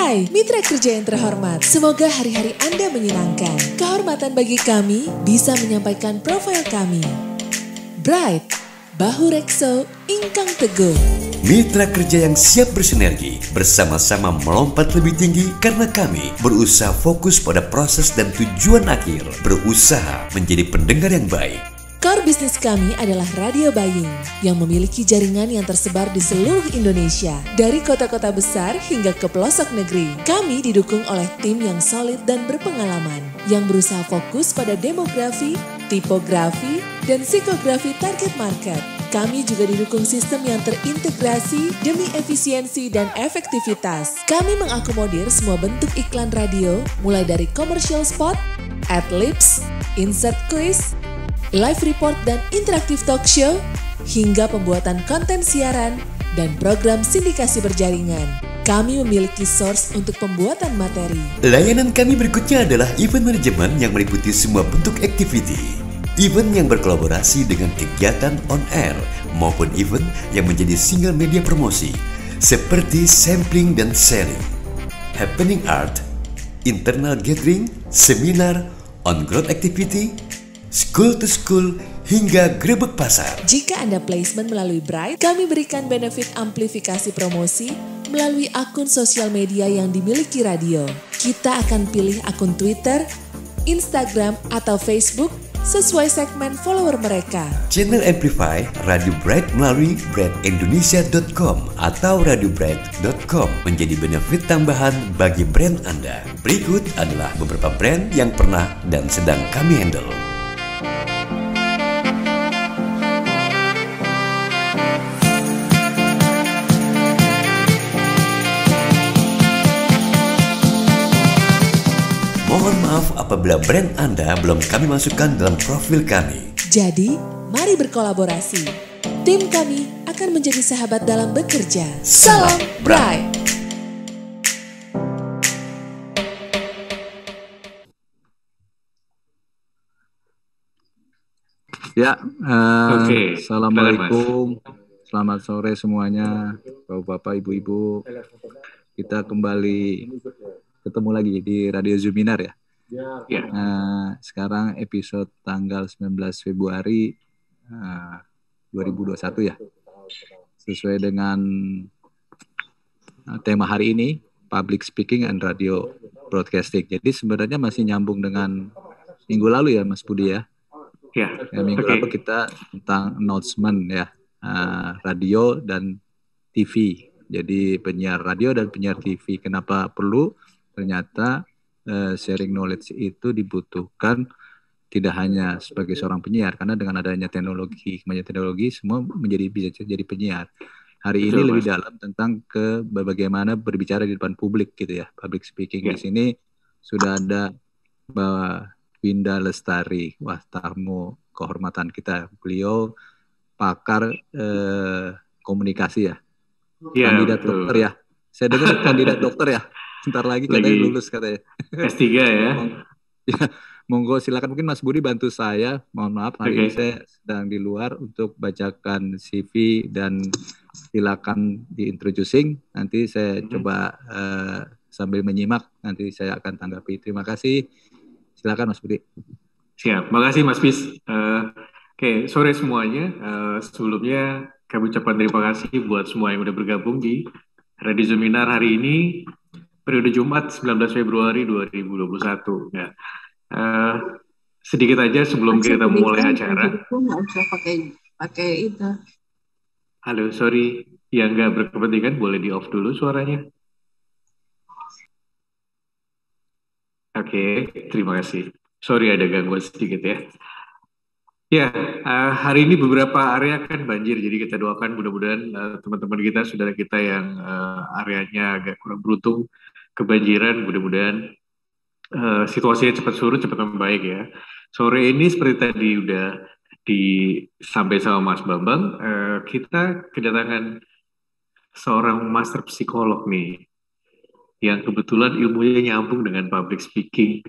Hai mitra kerja yang terhormat, semoga hari-hari Anda menyenangkan. Kehormatan bagi kami bisa menyampaikan profil kami. Bright, Bahu Rekso, Ingkang Teguh. Mitra kerja yang siap bersinergi, bersama-sama melompat lebih tinggi karena kami berusaha fokus pada proses dan tujuan akhir, berusaha menjadi pendengar yang baik. Core bisnis kami adalah radio buying yang memiliki jaringan yang tersebar di seluruh Indonesia, dari kota-kota besar hingga ke pelosok negeri. Kami didukung oleh tim yang solid dan berpengalaman, yang berusaha fokus pada demografi, tipografi, dan psikografi target market. Kami juga didukung sistem yang terintegrasi demi efisiensi dan efektivitas. Kami mengakomodir semua bentuk iklan radio, mulai dari commercial spot, ad-libs, insert quiz, live report dan interaktif talk show, hingga pembuatan konten siaran dan program sindikasi berjaringan. Kami memiliki source untuk pembuatan materi. Layanan kami berikutnya adalah event management yang meliputi semua bentuk activity. Event yang berkolaborasi dengan kegiatan on air maupun event yang menjadi single media promosi seperti sampling dan sharing, happening art, internal gathering, seminar, on-ground activity, school to school, hingga grebek pasar. Jika Anda placement melalui Bright, kami berikan benefit amplifikasi promosi melalui akun sosial media yang dimiliki radio. Kita akan pilih akun Twitter, Instagram, atau Facebook sesuai segmen follower mereka. Channel Amplify Radio Bright melalui brightindonesia.com atau radiobright.com menjadi benefit tambahan bagi brand Anda. Berikut adalah beberapa brand yang pernah dan sedang kami handle. Mohon maaf apabila brand Anda belum kami masukkan dalam profil kami. Jadi, mari berkolaborasi. Tim kami akan menjadi sahabat dalam bekerja. Salam Bright! Ya, Assalamualaikum. Selamat sore semuanya, Bapak-bapak, Ibu-ibu. Kita kembali ketemu lagi di Radio Zuminar ya. Sekarang episode tanggal 19 Februari 2021 ya. Sesuai dengan tema hari ini, Public Speaking and Radio Broadcasting. Jadi sebenarnya masih nyambung dengan minggu lalu ya Mas Budi ya. Minggu lalu kita tentang announcement ya, radio dan TV. Jadi penyiar radio dan penyiar TV. Kenapa perlu? Ternyata sharing knowledge itu dibutuhkan tidak hanya sebagai seorang penyiar, karena dengan adanya teknologi, kemajuan teknologi, semua bisa jadi penyiar. Hari ini lebih dalam tentang bagaimana berbicara di depan publik gitu ya, public speaking. Di sini sudah ada Mbak Winda Lestari, tamu kehormatan kita. Beliau pakar komunikasi ya, kandidat dokter ya. Saya dengar kandidat dokter ya. Sebentar lagi katanya lulus katanya. S3 ya. Monggo silakan, mungkin Mas Budi bantu saya. Mohon maaf hari ini saya sedang di luar untuk bacakan CV dan silakan di-introducing. Nanti saya coba sambil menyimak, nanti saya akan tanggapi. Terima kasih. Silakan Mas Budi. Siap, makasih Mas Pis. Sore semuanya. Sebelumnya kami ucapkan terima kasih buat semua yang udah bergabung di Radio Zuminar hari ini. Periode Jumat 19 Februari 2021. Ya. Sedikit aja sebelum kita mulai acara. Nggak usah pakai itu. Halo, sorry. Yang nggak berkepentingan boleh di off dulu suaranya. Terima kasih. Sorry ada gangguan sedikit ya. Ya, hari ini beberapa area kan banjir, jadi kita doakan mudah-mudahan teman-teman kita, saudara kita yang areanya agak kurang beruntung kebanjiran, mudah-mudahan situasinya cepat surut, cepat membaik ya. Sore ini seperti tadi udah disampaikan sama Mas Bambang, kita kedatangan seorang master psikolog nih, yang kebetulan ilmunya nyambung dengan public speaking,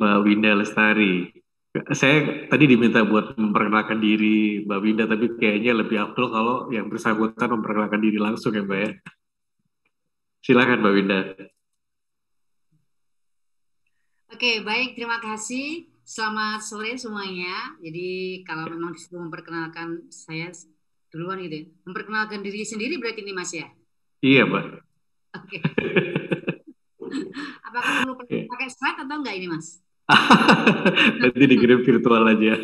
Mbak Winda Lestari. Saya tadi diminta buat memperkenalkan diri Mbak Winda, tapi kayaknya lebih afdol kalau yang bersangkutan memperkenalkan diri langsung ya Mbak ya. Silakan Mbak Winda. Oke, baik. Terima kasih. Selamat sore semuanya. Jadi kalau memang disuruh memperkenalkan saya duluan gitu ya. Memperkenalkan diri sendiri berarti ini Mas ya? Iya, Pak. Oke. Apakah perlu pakai slide atau enggak ini Mas? Nanti dikirim virtual aja.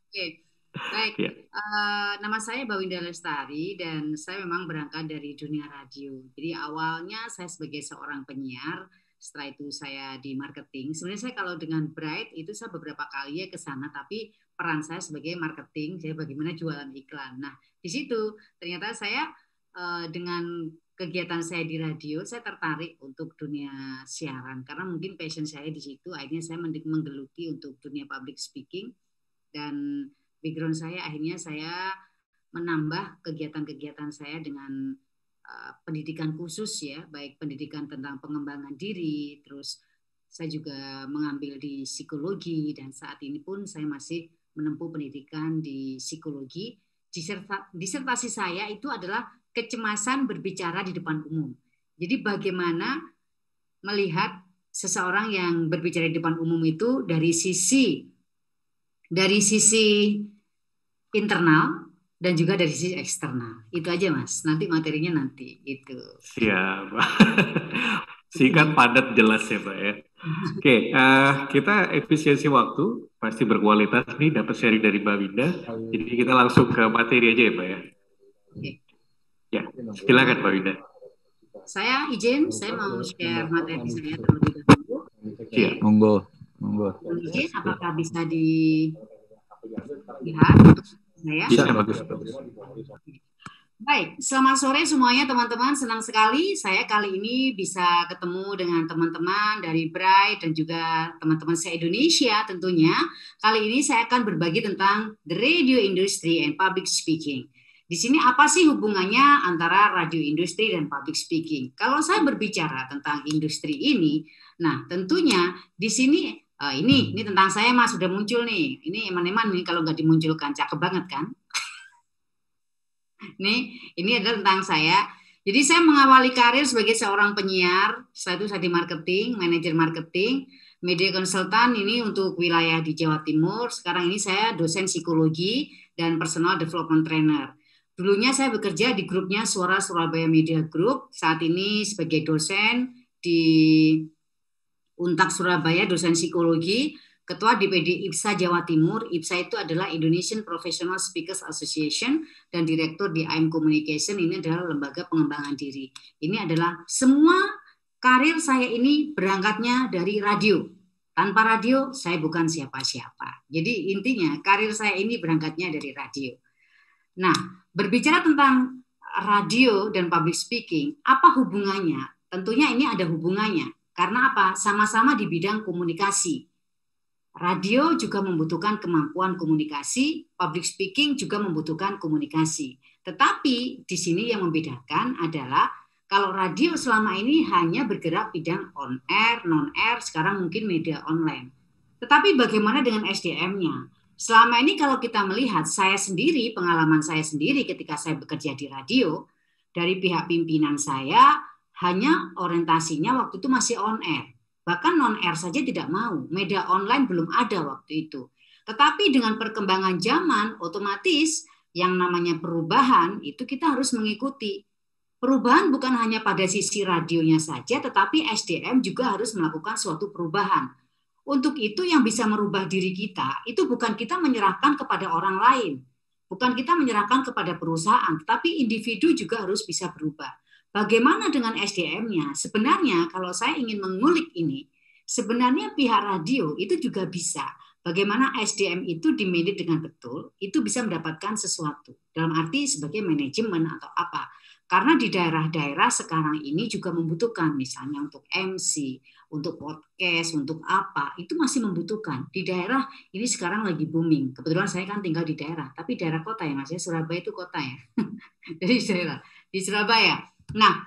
Oke, baik. Ya. Nama saya Bawinda Lestari dan saya memang berangkat dari dunia radio. Jadi awalnya saya sebagai seorang penyiar, setelah itu saya di marketing. Sebenarnya saya kalau dengan Bright itu saya beberapa kali ya ke sana, tapi peran saya sebagai marketing, saya bagaimana jualan iklan. Nah, di situ ternyata saya dengan kegiatan saya di radio, saya tertarik untuk dunia siaran karena mungkin passion saya di situ. Akhirnya saya menggeluti untuk dunia public speaking dan background saya akhirnya saya menambah kegiatan-kegiatan saya dengan pendidikan khusus ya, baik pendidikan tentang pengembangan diri, terus saya juga mengambil di psikologi dan saat ini pun saya masih menempuh pendidikan di psikologi. Disertasi saya itu adalah kecemasan berbicara di depan umum. Jadi bagaimana melihat seseorang yang berbicara di depan umum itu dari sisi internal dan juga dari sisi eksternal. Itu aja Mas. Nanti materinya nanti itu. Siap. Singkat, padat, jelas ya Pak ya. Oke, kita efisiensi waktu pasti berkualitas nih, dapat sharing dari Mbak Winda. Jadi kita langsung ke materi aja ya Pak ya. Oke. Ya, silakan Mbak Winda. Saya izin, saya mau share materi saya terlebih dahulu. Siap. Monggo. Izin, apakah bisa dilihat untuk saya? Bisa, bagus. Baik, selamat sore semuanya teman-teman. Senang sekali saya kali ini bisa ketemu dengan teman-teman dari Bright dan juga teman-teman se-Indonesia tentunya. Kali ini saya akan berbagi tentang the radio industry and public speaking. Di sini apa sih hubungannya antara radio industri dan public speaking? Kalau saya berbicara tentang industri ini, nah tentunya di sini ini tentang saya Mas, sudah muncul nih. Ini eman-eman nih kalau nggak dimunculkan, cakep banget kan? Ini adalah tentang saya. Jadi saya mengawali karir sebagai seorang penyiar, setelah itu saya di marketing, manajer marketing, media konsultan ini untuk wilayah di Jawa Timur. Sekarang ini saya dosen psikologi dan personal development trainer. Dulunya saya bekerja di grupnya Suara Surabaya Media Group, saat ini sebagai dosen di Untak Surabaya, dosen psikologi, ketua DPD IPSA Jawa Timur. IPSA itu adalah Indonesian Professional Speakers Association dan direktur di IM Communication. Ini adalah lembaga pengembangan diri. Ini adalah semua karir saya ini berangkatnya dari radio. Tanpa radio saya bukan siapa-siapa. Jadi intinya karir saya ini berangkatnya dari radio. Nah, berbicara tentang radio dan public speaking, apa hubungannya? Tentunya ini ada hubungannya. Karena apa? Sama-sama di bidang komunikasi. Radio juga membutuhkan kemampuan komunikasi, public speaking juga membutuhkan komunikasi. Tetapi di sini yang membedakan adalah kalau radio selama ini hanya bergerak bidang on air, non air, sekarang mungkin media online. Tetapi bagaimana dengan SDM-nya? Selama ini kalau kita melihat saya sendiri, pengalaman saya sendiri ketika saya bekerja di radio, dari pihak pimpinan saya hanya orientasinya waktu itu masih on air. Bahkan non-air saja tidak mau, media online belum ada waktu itu. Tetapi dengan perkembangan zaman, otomatis yang namanya perubahan itu kita harus mengikuti. Perubahan bukan hanya pada sisi radionya saja, tetapi SDM juga harus melakukan suatu perubahan. Untuk itu yang bisa merubah diri kita, itu bukan kita menyerahkan kepada orang lain. Bukan kita menyerahkan kepada perusahaan, tetapi individu juga harus bisa berubah. Bagaimana dengan SDM-nya? Sebenarnya kalau saya ingin mengulik ini, sebenarnya pihak radio itu juga bisa. Bagaimana SDM itu dimanage dengan betul, itu bisa mendapatkan sesuatu. Dalam arti sebagai manajemen atau apa. Karena di daerah-daerah sekarang ini juga membutuhkan, misalnya untuk MC, untuk podcast, untuk apa, itu masih membutuhkan. Di daerah ini sekarang lagi booming. Kebetulan saya kan tinggal di daerah, tapi daerah kota ya Mas, ya Surabaya itu kota ya. Dari daerah, di Surabaya. Nah,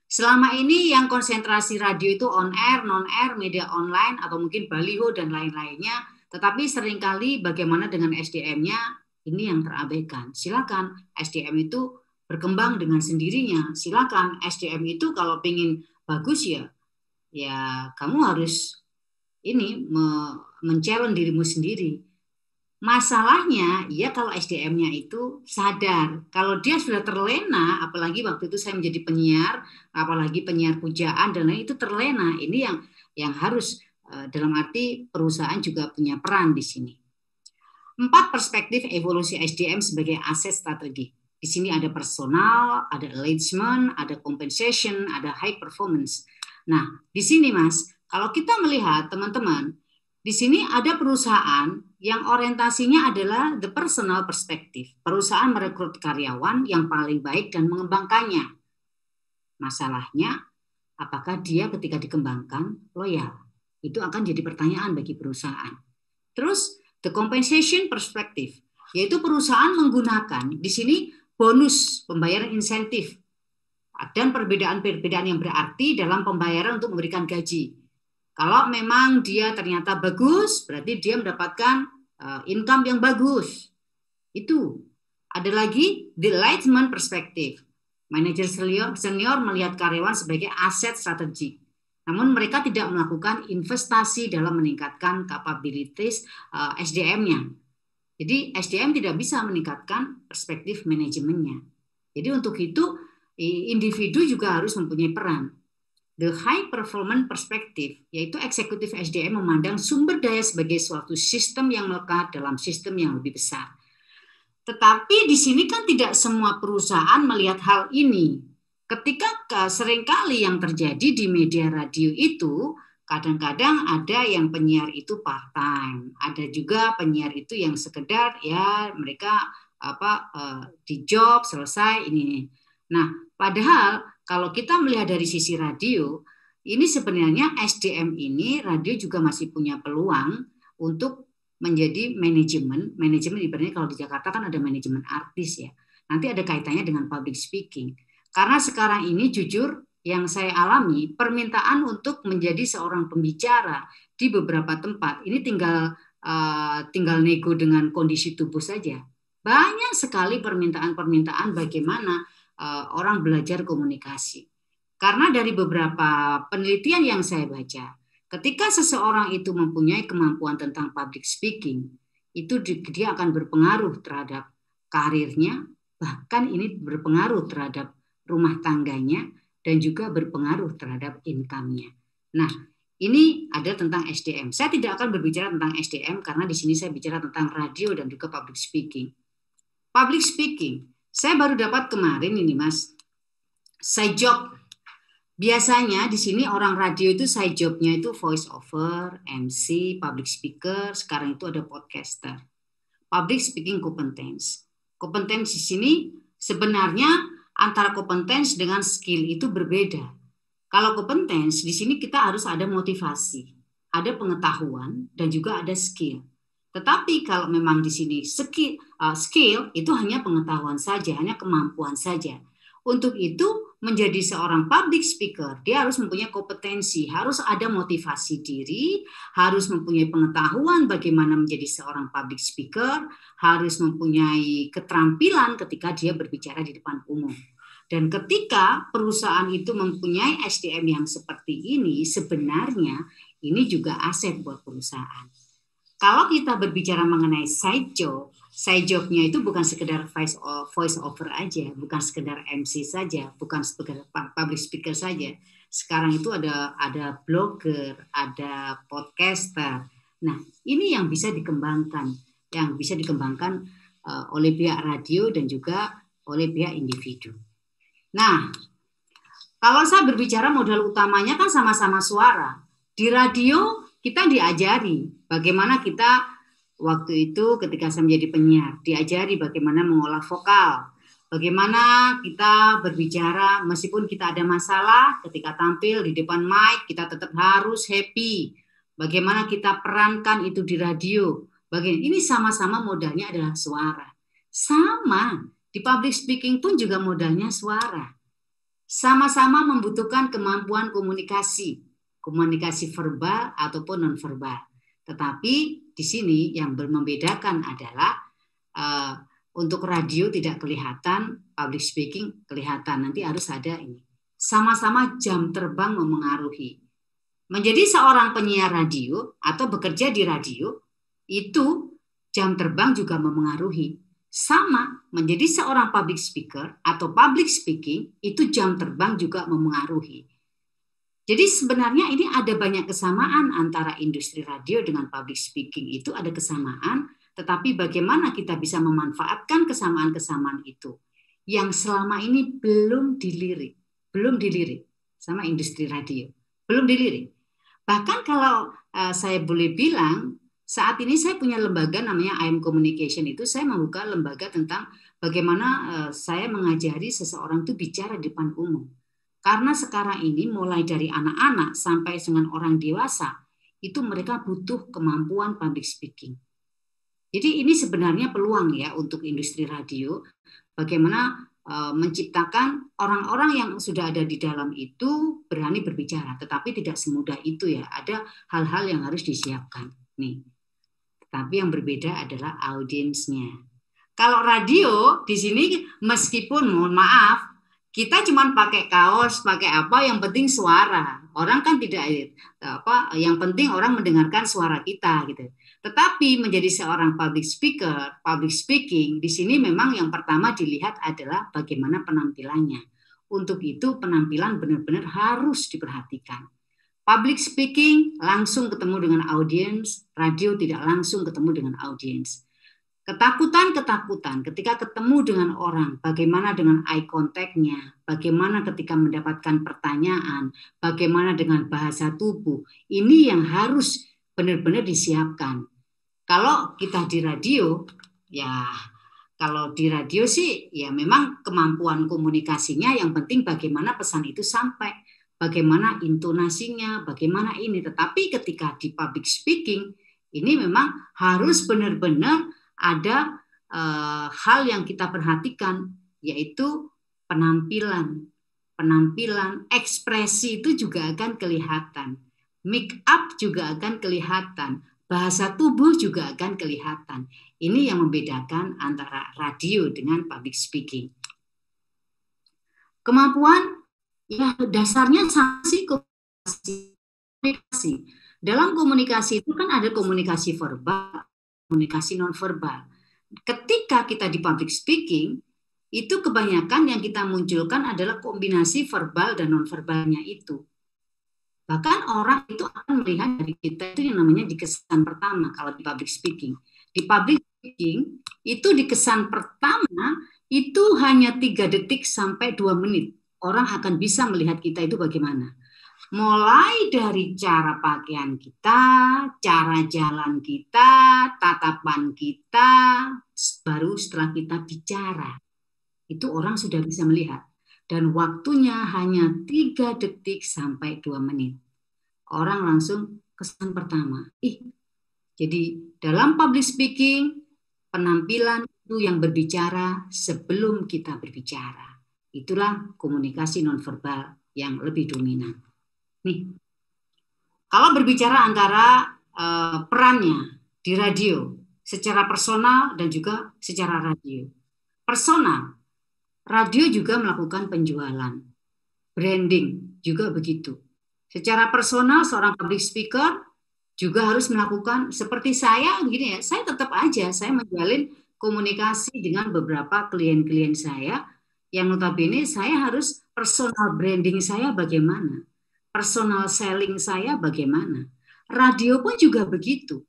selama ini yang konsentrasi radio itu on air, non air, media online, atau mungkin baliho dan lain-lainnya, tetapi seringkali bagaimana dengan SDM-nya, ini yang terabaikan. Silakan SDM itu berkembang dengan sendirinya. Silakan SDM itu kalau pengen bagus ya kamu harus ini men-challenge dirimu sendiri. Masalahnya, ya kalau SDM-nya itu sadar, kalau dia sudah terlena, apalagi waktu itu saya menjadi penyiar, apalagi penyiar pujaan dan lain itu terlena. Ini yang harus dalam arti perusahaan juga punya peran di sini. 4 perspektif evolusi SDM sebagai aset strategi. Di sini ada personal, ada engagement, ada compensation, ada high performance. Nah, di sini Mas, kalau kita melihat teman-teman, di sini ada perusahaan yang orientasinya adalah the personal perspective. Perusahaan merekrut karyawan yang paling baik dan mengembangkannya. Masalahnya, apakah dia ketika dikembangkan loyal? Itu akan jadi pertanyaan bagi perusahaan. Terus, the compensation perspective, yaitu perusahaan menggunakan di sini bonus, pembayaran insentif, dan perbedaan-perbedaan yang berarti dalam pembayaran untuk memberikan gaji. Kalau memang dia ternyata bagus, berarti dia mendapatkan income yang bagus. Itu. Ada lagi development perspective. Manajer senior melihat karyawan sebagai aset strategik. Namun mereka tidak melakukan investasi dalam meningkatkan capabilities SDM-nya. Jadi SDM tidak bisa meningkatkan perspektif manajemennya. Jadi untuk itu individu juga harus mempunyai peran. The high performance perspective, yaitu eksekutif SDM memandang sumber daya sebagai suatu sistem yang melekat dalam sistem yang lebih besar. Tetapi di sini kan tidak semua perusahaan melihat hal ini. Ketika seringkali yang terjadi di media radio itu, kadang-kadang ada yang penyiar itu part-time, ada juga penyiar itu yang sekedar ya mereka di job selesai ini. Nah, padahal kalau kita melihat dari sisi radio, ini sebenarnya SDM ini radio juga masih punya peluang untuk menjadi manajemen ibaratnya kalau di Jakarta kan ada manajemen artis ya. Nanti ada kaitannya dengan public speaking. Karena sekarang ini jujur yang saya alami permintaan untuk menjadi seorang pembicara di beberapa tempat ini tinggal nego dengan kondisi tubuh saja. Banyak sekali permintaan-permintaan bagaimana orang belajar komunikasi. Karena dari beberapa penelitian yang saya baca, ketika seseorang itu mempunyai kemampuan tentang public speaking, itu dia akan berpengaruh terhadap karirnya, bahkan ini berpengaruh terhadap rumah tangganya, dan juga berpengaruh terhadap income-nya. Nah, ini ada tentang SDM. Saya tidak akan berbicara tentang SDM karena di sini saya bicara tentang radio dan juga public speaking. Public speaking, saya baru dapat kemarin ini Mas, side job. Biasanya di sini orang radio itu side job-nya itu voice over, MC, public speaker, sekarang itu ada podcaster. Public speaking competence. Competence di sini sebenarnya antara competence dengan skill itu berbeda. Kalau competence di sini kita harus ada motivasi, ada pengetahuan dan juga ada skill. Tetapi kalau memang di sini skill itu hanya pengetahuan saja, hanya kemampuan saja. Untuk itu menjadi seorang public speaker, dia harus mempunyai kompetensi, harus ada motivasi diri, harus mempunyai pengetahuan bagaimana menjadi seorang public speaker, harus mempunyai keterampilan ketika dia berbicara di depan umum. Dan ketika perusahaan itu mempunyai SDM yang seperti ini, sebenarnya ini juga aset buat perusahaan. Kalau kita berbicara mengenai side job-nya itu bukan sekedar voice over aja, bukan sekedar MC saja, bukan sekedar public speaker saja. Sekarang itu ada blogger, ada podcaster. Nah, ini yang bisa dikembangkan, oleh pihak radio dan juga oleh pihak individu. Nah, kalau saya berbicara modal utamanya kan sama-sama suara. Di radio kita diajari bagaimana kita waktu itu ketika saya menjadi penyiar, diajari bagaimana mengolah vokal, bagaimana kita berbicara meskipun kita ada masalah ketika tampil di depan mic, kita tetap harus happy. Bagaimana kita perankan itu di radio. Ini sama-sama modalnya adalah suara. Sama, di public speaking pun juga modalnya suara. Sama-sama membutuhkan kemampuan komunikasi verbal ataupun non-verbal. Tetapi di sini yang membedakan adalah untuk radio tidak kelihatan, public speaking kelihatan. Nanti harus ada ini. Sama-sama jam terbang memengaruhi. menjadi seorang penyiar radio atau bekerja di radio, itu jam terbang juga memengaruhi. Sama, menjadi seorang public speaker atau public speaking, itu jam terbang juga memengaruhi. Jadi sebenarnya ini ada banyak kesamaan antara industri radio dengan public speaking. Itu ada kesamaan, tetapi bagaimana kita bisa memanfaatkan kesamaan-kesamaan itu yang selama ini belum dilirik sama industri radio. Belum dilirik. Bahkan kalau saya boleh bilang, saat ini saya punya lembaga namanya IM Communication. Itu saya membuka lembaga tentang bagaimana saya mengajari seseorang itu bicara di depan umum. Karena sekarang ini mulai dari anak-anak sampai dengan orang dewasa, itu mereka butuh kemampuan public speaking. Jadi ini sebenarnya peluang ya untuk industri radio, bagaimana menciptakan orang-orang yang sudah ada di dalam itu berani berbicara, tetapi tidak semudah itu ya. Ada hal-hal yang harus disiapkan nih. Tapi yang berbeda adalah audiensnya. Kalau radio di sini meskipun mohon maaf kita cuma pakai kaos, pakai apa, yang penting suara. Orang kan tidak apa, yang penting orang mendengarkan suara kita gitu. Tetapi menjadi seorang public speaker, public speaking, di sini memang yang pertama dilihat adalah bagaimana penampilannya. Untuk itu penampilan benar-benar harus diperhatikan. Public speaking langsung ketemu dengan audiens, radio tidak langsung ketemu dengan audiens. Ketakutan ketika ketemu dengan orang, bagaimana dengan eye contact-nya, bagaimana ketika mendapatkan pertanyaan, bagaimana dengan bahasa tubuh, ini yang harus benar-benar disiapkan. Kalau kita di radio, ya kalau di radio sih ya memang kemampuan komunikasinya yang penting bagaimana pesan itu sampai, bagaimana intonasinya, bagaimana ini. Tetapi ketika di public speaking, ini memang harus benar-benar ada hal yang kita perhatikan, yaitu penampilan, ekspresi itu juga akan kelihatan, make up juga akan kelihatan, bahasa tubuh juga akan kelihatan. Ini yang membedakan antara radio dengan public speaking. Kemampuan ya dasarnya sama sih komunikasi. Dalam komunikasi itu kan ada komunikasi verbal, komunikasi nonverbal. Ketika kita di public speaking, itu kebanyakan yang kita munculkan adalah kombinasi verbal dan nonverbalnya itu. Bahkan orang itu akan melihat dari kita itu yang namanya di kesan pertama kalau di public speaking. Di public speaking, itu di kesan pertama itu hanya 3 detik sampai 2 menit. Orang akan bisa melihat kita itu bagaimana. Mulai dari cara pakaian kita, cara jalan kita, tatapan kita, baru setelah kita bicara. Itu orang sudah bisa melihat. Dan waktunya hanya 3 detik sampai 2 menit. Orang langsung kesan pertama. Jadi dalam public speaking, penampilan itu yang berbicara sebelum kita berbicara. Itulah komunikasi nonverbal yang lebih dominan. Nih, kalau berbicara antara perannya di radio, secara personal dan juga secara radio. Personal, radio juga melakukan penjualan, branding juga begitu. Secara personal, seorang public speaker juga harus melakukan seperti saya, begini ya. Saya tetap aja, saya menjalin komunikasi dengan beberapa klien-klien saya, yang notabene saya harus personal branding saya bagaimana. Personal selling saya bagaimana. Radio pun juga begitu.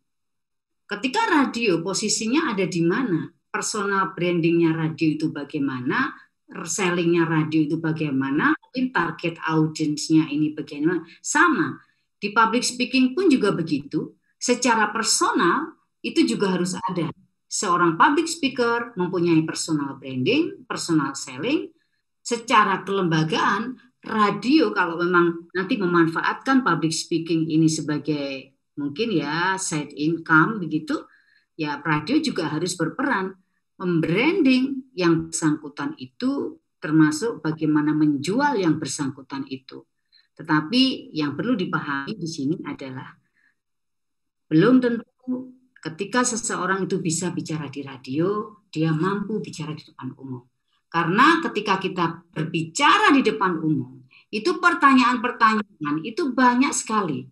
Ketika radio posisinya ada di mana, personal brandingnya radio itu bagaimana, sellingnya radio itu bagaimana, target audiensnya ini bagaimana. Sama, di public speaking pun juga begitu. Secara personal itu juga harus ada. Seorang public speaker mempunyai personal branding, personal selling. Secara kelembagaan, radio kalau memang nanti memanfaatkan public speaking ini sebagai mungkin ya side income begitu, ya radio juga harus berperan membranding yang bersangkutan itu, termasuk bagaimana menjual yang bersangkutan itu. Tetapi yang perlu dipahami di sini adalah belum tentu ketika seseorang itu bisa bicara di radio, dia mampu bicara di depan umum. Karena ketika kita berbicara di depan umum, itu pertanyaan-pertanyaan itu banyak sekali.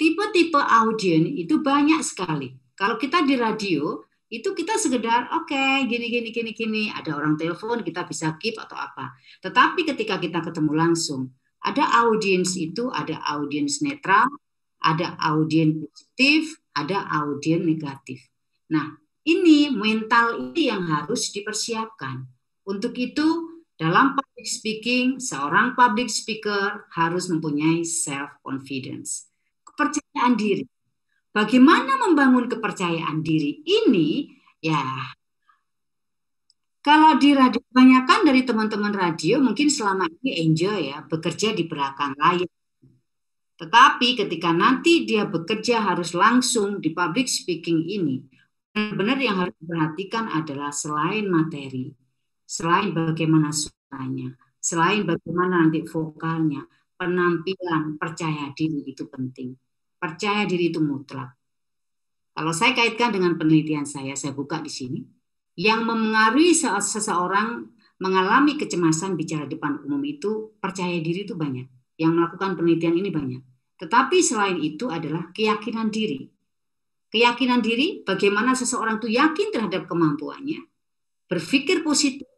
tipe-tipe audiens itu banyak sekali. Kalau kita di radio, itu kita sekedar gini, ada orang telepon kita bisa keep atau apa. Tetapi ketika kita ketemu langsung, ada audiens itu, ada audiens netral, ada audiens positif, ada audiens negatif. Nah, ini mental ini yang harus dipersiapkan. Untuk itu, dalam public speaking, seorang public speaker harus mempunyai self-confidence, kepercayaan diri. Bagaimana membangun kepercayaan diri ini? Ya, kalau di radio, kebanyakan dari teman-teman radio mungkin selama ini enjoy ya, bekerja di belakang layar. Tetapi ketika nanti dia bekerja harus langsung di public speaking ini, benar-benar yang harus diperhatikan adalah selain materi, selain bagaimana suaranya, selain bagaimana nanti vokalnya, penampilan, percaya diri itu penting. Percaya diri itu mutlak. Kalau saya kaitkan dengan penelitian saya buka di sini, yang memengaruhi saat seseorang mengalami kecemasan bicara depan umum itu percaya diri itu banyak. Yang melakukan penelitian ini banyak. Tetapi selain itu adalah keyakinan diri. Keyakinan diri, bagaimana seseorang itu yakin terhadap kemampuannya, berpikir positif,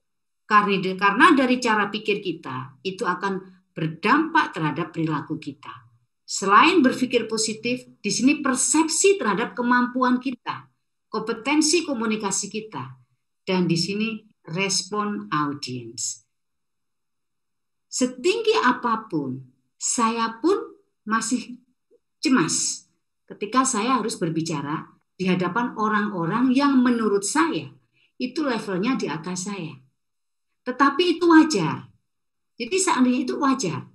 karena dari cara pikir kita itu akan berdampak terhadap perilaku kita. Selain berpikir positif, di sini persepsi terhadap kemampuan kita, kompetensi komunikasi kita, dan di sini respon audiens. Setinggi apapun, saya pun masih cemas ketika saya harus berbicara di hadapan orang-orang yang menurut saya itu levelnya di atas saya. Tetapi itu wajar. Jadi seandainya itu wajar.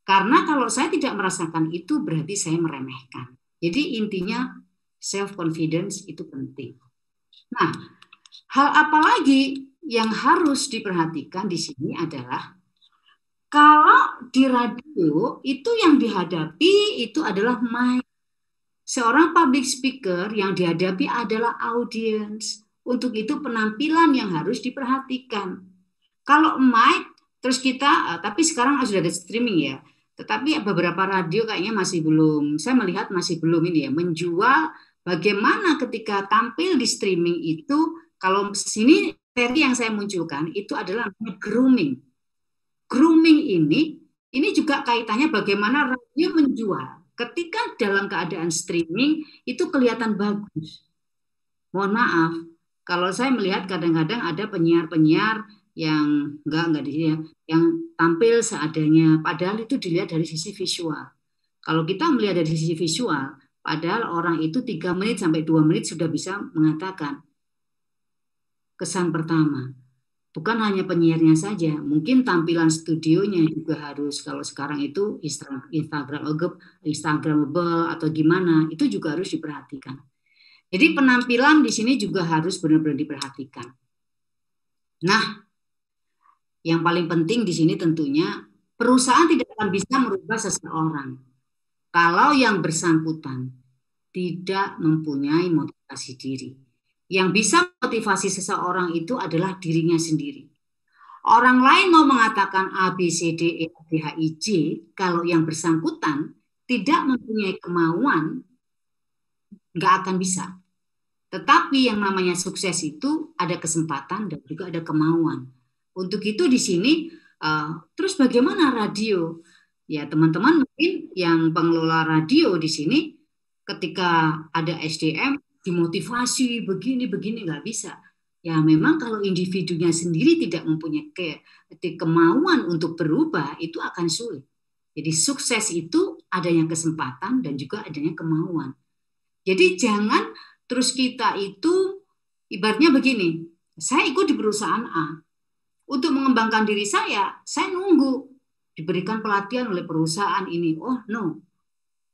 Karena kalau saya tidak merasakan itu berarti saya meremehkan. Jadi intinya self-confidence itu penting. Nah, hal apa lagi yang harus diperhatikan di sini adalah kalau di radio itu yang dihadapi itu adalah mic. Seorang public speaker yang dihadapi adalah audiens. Untuk itu penampilan yang harus diperhatikan. Kalau mic, terus kita, tapi sekarang sudah ada streaming ya. Tetapi beberapa radio kayaknya masih belum, saya melihat masih belum ini ya, menjual bagaimana ketika tampil di streaming itu, kalau sini seri yang saya munculkan, itu adalah grooming. Grooming ini juga kaitannya bagaimana radio menjual. Ketika dalam keadaan streaming, itu kelihatan bagus. Mohon maaf, kalau saya melihat kadang-kadang ada penyiar-penyiar yang enggak di sini yang tampil seadanya, padahal itu dilihat dari sisi visual. Kalau kita melihat dari sisi visual, padahal orang itu 3 menit sampai 2 menit sudah bisa mengatakan kesan pertama. Bukan hanya penyiarnya saja, mungkin tampilan studionya juga harus, kalau sekarang itu Instagramable atau gimana, itu juga harus diperhatikan. Jadi penampilan di sini juga harus benar-benar diperhatikan. Nah, yang paling penting di sini tentunya perusahaan tidak akan bisa merubah seseorang kalau yang bersangkutan tidak mempunyai motivasi diri. Yang bisa motivasi seseorang itu adalah dirinya sendiri. Orang lain mau mengatakan A, B, C, D, E, F, G, H, I, J, kalau yang bersangkutan tidak mempunyai kemauan, nggak akan bisa. Tetapi yang namanya sukses itu ada kesempatan dan juga ada kemauan. Untuk itu di sini, terus bagaimana radio? Ya teman-teman mungkin yang pengelola radio di sini, ketika ada SDM, dimotivasi begini nggak bisa. Ya memang kalau individunya sendiri tidak mempunyai kemauan untuk berubah, itu akan sulit. Jadi sukses itu adanya kesempatan dan juga adanya kemauan. Jadi jangan terus kita itu, ibaratnya begini, saya ikut di perusahaan A. Untuk mengembangkan diri saya nunggu diberikan pelatihan oleh perusahaan ini. Oh no.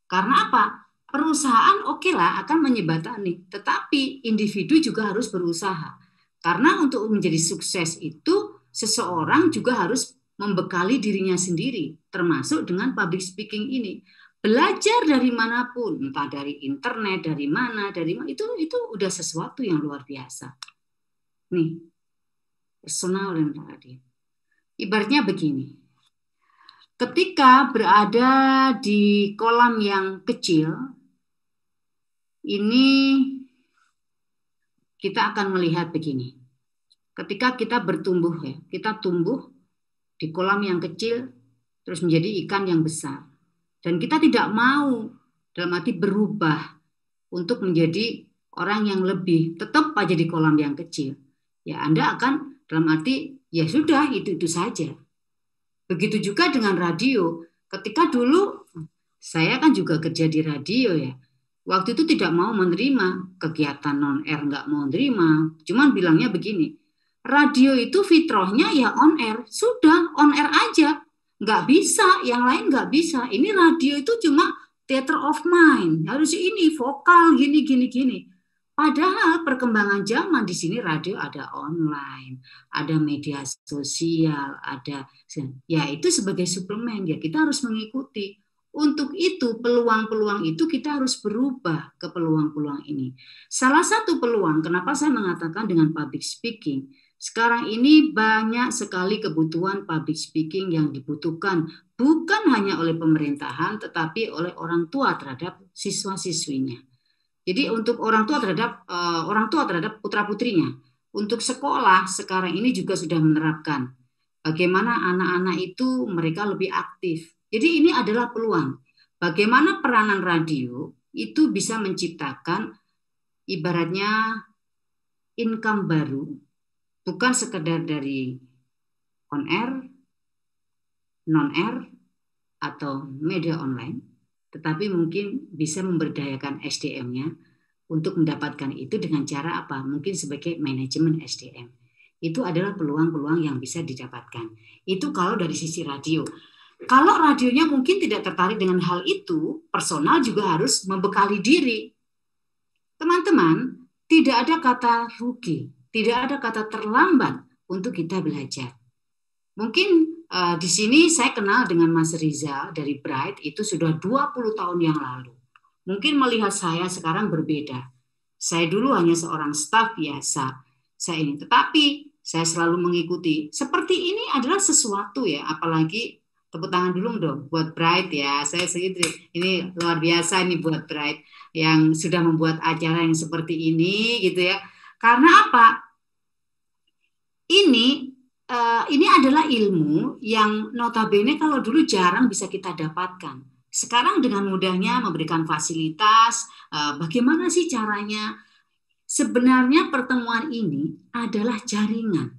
Karena apa? Perusahaan oke lah akan menyebatani, tetapi individu juga harus berusaha. Karena untuk menjadi sukses itu, seseorang juga harus membekali dirinya sendiri, termasuk dengan public speaking ini. Belajar dari manapun, entah dari internet, dari mana, itu udah sesuatu yang luar biasa. Nih. Personal dan radio. Ibaratnya begini, ketika berada di kolam yang kecil, ini kita akan melihat begini. Ketika kita bertumbuh ya, kita tumbuh di kolam yang kecil terus menjadi ikan yang besar. Dan kita tidak mau dalam arti berubah untuk menjadi orang yang lebih, tetap aja di kolam yang kecil. Ya Anda akan dalam arti ya sudah itu saja. Begitu juga dengan radio. Ketika dulu saya kan juga kerja di radio ya. Waktu itu tidak mau menerima kegiatan non-air, nggak mau menerima. Cuman bilangnya begini, radio itu fitrahnya ya on-air. Sudah, on-air aja. Nggak bisa, yang lain nggak bisa. Ini radio itu cuma theater of mind. Harus ini, vokal, gini. Padahal perkembangan zaman di sini radio ada online, ada media sosial, ada ya itu sebagai suplemen ya kita harus mengikuti. Untuk itu peluang-peluang itu kita harus berubah ke peluang-peluang ini. Salah satu peluang kenapa saya mengatakan dengan public speaking, sekarang ini banyak sekali kebutuhan public speaking yang dibutuhkan bukan hanya oleh pemerintahan tetapi oleh orang tua terhadap siswa-siswinya. Jadi untuk orang tua terhadap putra-putrinya. Untuk sekolah sekarang ini juga sudah menerapkan bagaimana anak-anak itu mereka lebih aktif. Jadi ini adalah peluang. Bagaimana peranan radio itu bisa menciptakan ibaratnya income baru, bukan sekedar dari on air, non air atau media online, tetapi mungkin bisa memberdayakan SDM-nya untuk mendapatkan itu dengan cara apa? Mungkin sebagai manajemen SDM. Itu adalah peluang-peluang yang bisa didapatkan. Itu kalau dari sisi radio. Kalau radionya mungkin tidak tertarik dengan hal itu, personal juga harus membekali diri. Teman-teman, tidak ada kata rugi, tidak ada kata terlambat untuk kita belajar. Mungkin di sini saya kenal dengan Mas Rizal dari Bright itu sudah 20 tahun yang lalu. Mungkin melihat saya sekarang berbeda. Saya dulu hanya seorang staf biasa. Tetapi saya selalu mengikuti. Seperti ini adalah sesuatu ya, apalagi tepuk tangan dulu dong buat Bright ya. Saya ini luar biasa nih buat Bright yang sudah membuat acara yang seperti ini gitu ya. Karena apa? Ini adalah ilmu yang notabene kalau dulu jarang bisa kita dapatkan. Sekarang dengan mudahnya memberikan fasilitas, bagaimana sih caranya? Sebenarnya pertemuan ini adalah jaringan.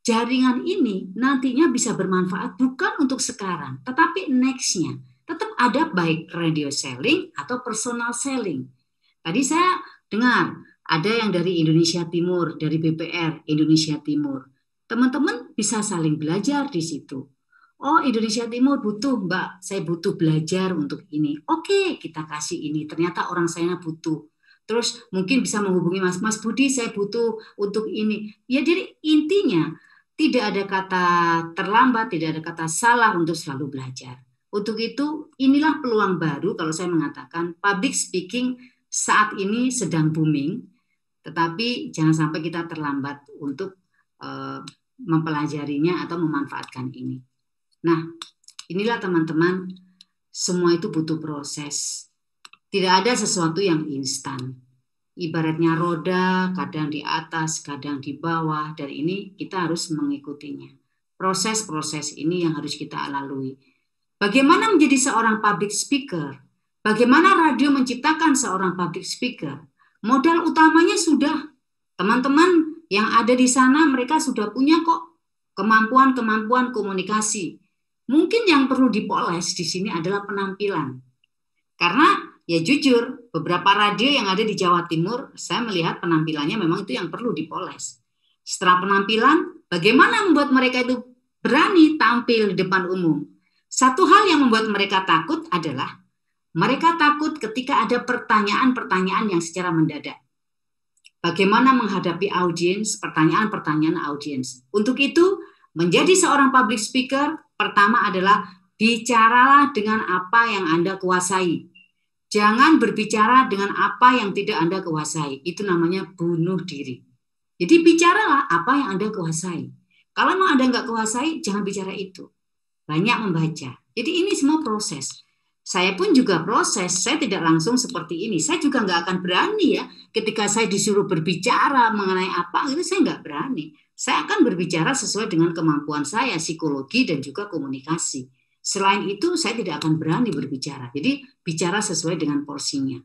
Jaringan ini nantinya bisa bermanfaat bukan untuk sekarang, tetapi next-nya. Tetap ada baik radio selling atau personal selling. Tadi saya dengar ada yang dari Indonesia Timur, dari BPR Indonesia Timur. Teman-teman bisa saling belajar di situ. Oh, Indonesia Timur butuh, Mbak, saya butuh belajar untuk ini. Oke, kita kasih ini. Ternyata orang saya butuh. Terus mungkin bisa menghubungi Mas Budi, saya butuh untuk ini. Ya, jadi intinya tidak ada kata terlambat, tidak ada kata salah untuk selalu belajar. Untuk itu, inilah peluang baru kalau saya mengatakan public speaking saat ini sedang booming, tetapi jangan sampai kita terlambat untuk mempelajarinya atau memanfaatkan ini. Nah, inilah teman-teman, semua itu butuh proses. Tidak ada sesuatu yang instan. Ibaratnya roda, kadang di atas, kadang di bawah, dan ini kita harus mengikutinya. Proses-proses ini yang harus kita lalui. Bagaimana menjadi seorang public speaker? Bagaimana radio menciptakan seorang public speaker? Modal utamanya sudah, teman-teman yang ada di sana mereka sudah punya kok kemampuan-kemampuan komunikasi. Mungkin yang perlu dipoles di sini adalah penampilan. Karena ya jujur, beberapa radio yang ada di Jawa Timur, saya melihat penampilannya memang itu yang perlu dipoles. Setelah penampilan, bagaimana membuat mereka itu berani tampil di depan umum? Satu hal yang membuat mereka takut adalah mereka takut ketika ada pertanyaan-pertanyaan yang secara mendadak. Bagaimana menghadapi audiens, pertanyaan-pertanyaan audiens. Untuk itu, menjadi seorang public speaker, pertama adalah bicaralah dengan apa yang Anda kuasai. Jangan berbicara dengan apa yang tidak Anda kuasai. Itu namanya bunuh diri. Jadi bicaralah apa yang Anda kuasai. Kalau memang Anda nggak kuasai, jangan bicara itu. Banyak membaca. Jadi ini semua proses. Saya pun juga proses, saya tidak langsung seperti ini. Saya juga nggak akan berani ya, ketika saya disuruh berbicara mengenai apa, itu saya nggak berani. Saya akan berbicara sesuai dengan kemampuan saya, psikologi dan juga komunikasi. Selain itu, saya tidak akan berani berbicara. Jadi, bicara sesuai dengan porsinya.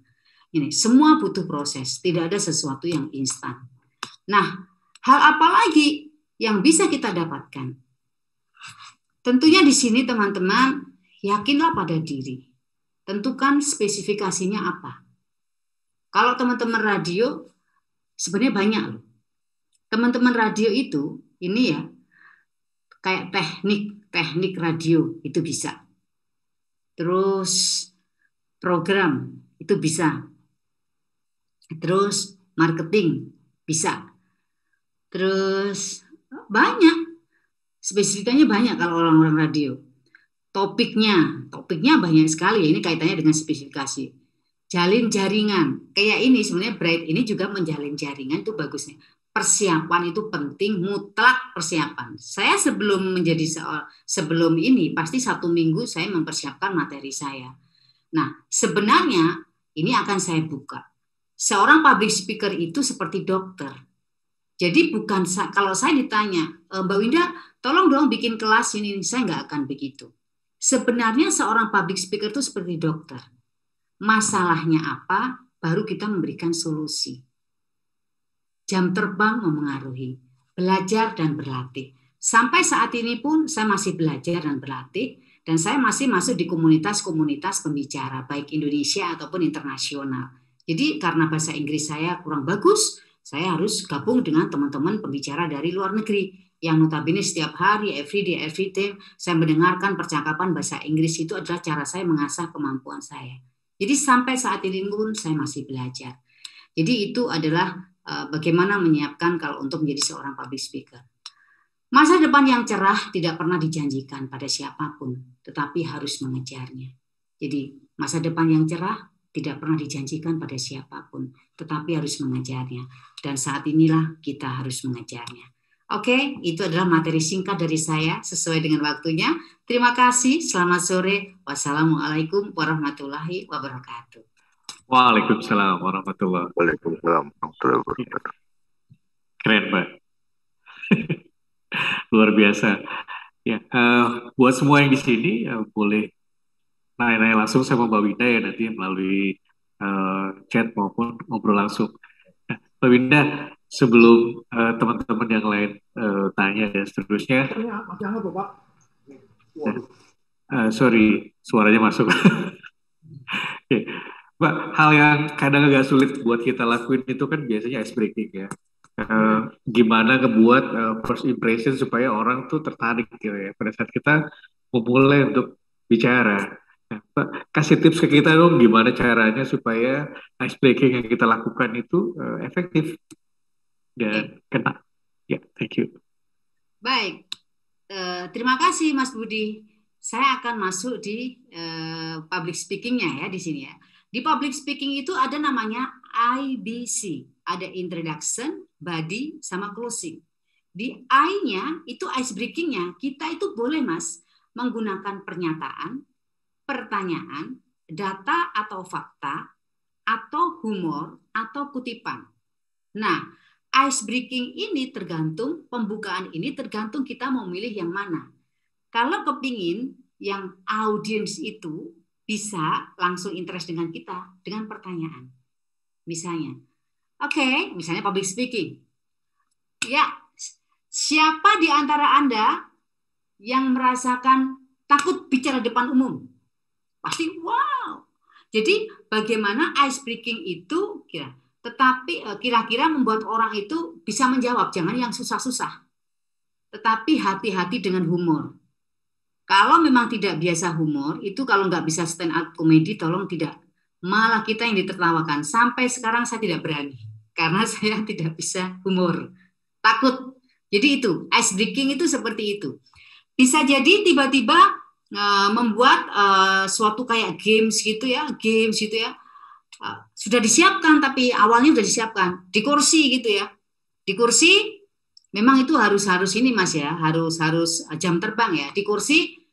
Ini semua butuh proses, tidak ada sesuatu yang instan. Nah, hal apa lagi yang bisa kita dapatkan? Tentunya di sini teman-teman, yakinlah pada diri. Tentukan spesifikasinya apa. Kalau teman-teman radio, sebenarnya banyak loh. Teman-teman radio itu, ini ya, kayak teknik radio, itu bisa. Terus program, itu bisa. Terus marketing, bisa. Terus banyak. Spesifikasinya banyak kalau orang-orang radio. Topiknya banyak sekali. Ini kaitannya dengan spesifikasi. Jalin jaringan. Kayak ini sebenarnya Bright ini juga menjalin jaringan itu bagusnya. Persiapan itu penting, mutlak persiapan. Saya sebelum ini pasti 1 minggu saya mempersiapkan materi saya. Nah, sebenarnya ini akan saya buka. Seorang public speaker itu seperti dokter. Jadi bukan kalau saya ditanya, Mbak Winda, tolong dong bikin kelas ini, saya nggak akan begitu. Sebenarnya seorang public speaker itu seperti dokter. Masalahnya apa, baru kita memberikan solusi. Jam terbang mempengaruhi, belajar dan berlatih. Sampai saat ini pun saya masih belajar dan berlatih, dan saya masih masuk di komunitas-komunitas pembicara, baik Indonesia ataupun internasional. Jadi karena bahasa Inggris saya kurang bagus, saya harus gabung dengan teman-teman pembicara dari luar negeri yang notabene setiap hari, every day, every time saya mendengarkan percakapan bahasa Inggris. Itu adalah cara saya mengasah kemampuan saya. Jadi sampai saat ini pun saya masih belajar. Jadi itu adalah bagaimana menyiapkan kalau untuk menjadi seorang public speaker. Masa depan yang cerah tidak pernah dijanjikan pada siapapun, tetapi harus mengejarnya. Jadi masa depan yang cerah tidak pernah dijanjikan pada siapapun, tetapi harus mengejarnya. Dan saat inilah kita harus mengejarnya. Oke, itu adalah materi singkat dari saya sesuai dengan waktunya. Terima kasih, selamat sore. Wassalamualaikum warahmatullahi wabarakatuh. Waalaikumsalam warahmatullahi wabarakatuh. Keren, Mbak. Luar biasa. Ya, buat semua yang di sini boleh nanya-nanya langsung sama Mbak Winda ya nanti melalui chat maupun ngobrol langsung. Nah, Mbak Winda, sebelum teman-teman yang lain tanya dan seterusnya. Sorry, suaranya masuk. Okay. Mbak, hal yang kadang agak sulit buat kita lakuin itu kan biasanya ice breaking ya. Gimana ngebuat first impression supaya orang tuh tertarik gitu ya pada saat kita memulai untuk bicara. Pak, kasih tips ke kita dong gimana caranya supaya ice breaking yang kita lakukan itu efektif dan kena. Ya, thank you. Baik, terima kasih Mas Budi. Saya akan masuk di public speakingnya ya di sini ya. Di public speaking itu ada namanya IBC, ada introduction, body, sama closing. Di I-nya itu ice breakingnya kita itu boleh Mas menggunakan pernyataan, pertanyaan, data atau fakta, atau humor, atau kutipan. Nah, ice breaking ini tergantung, pembukaan ini tergantung kita mau milih yang mana. Kalau kepingin yang audiens itu bisa langsung interest dengan kita, dengan pertanyaan. Misalnya, misalnya public speaking. Ya, siapa di antara Anda yang merasakan takut bicara depan umum? Pasti wow. Jadi bagaimana ice breaking itu kira-kira membuat orang itu bisa menjawab, jangan yang susah-susah. Tetapi hati-hati dengan humor. Kalau memang tidak biasa humor, itu kalau nggak bisa stand up comedy, tolong tidak. Malah kita yang ditertawakan. Sampai sekarang saya tidak berani. Karena saya tidak bisa humor. Takut. Jadi itu, ice breaking itu seperti itu. Bisa jadi tiba-tiba membuat suatu kayak games gitu ya. Sudah disiapkan, tapi awalnya sudah disiapkan. Di kursi gitu ya. Di kursi, memang itu harus ini Mas ya, harus jam terbang ya. Di kursi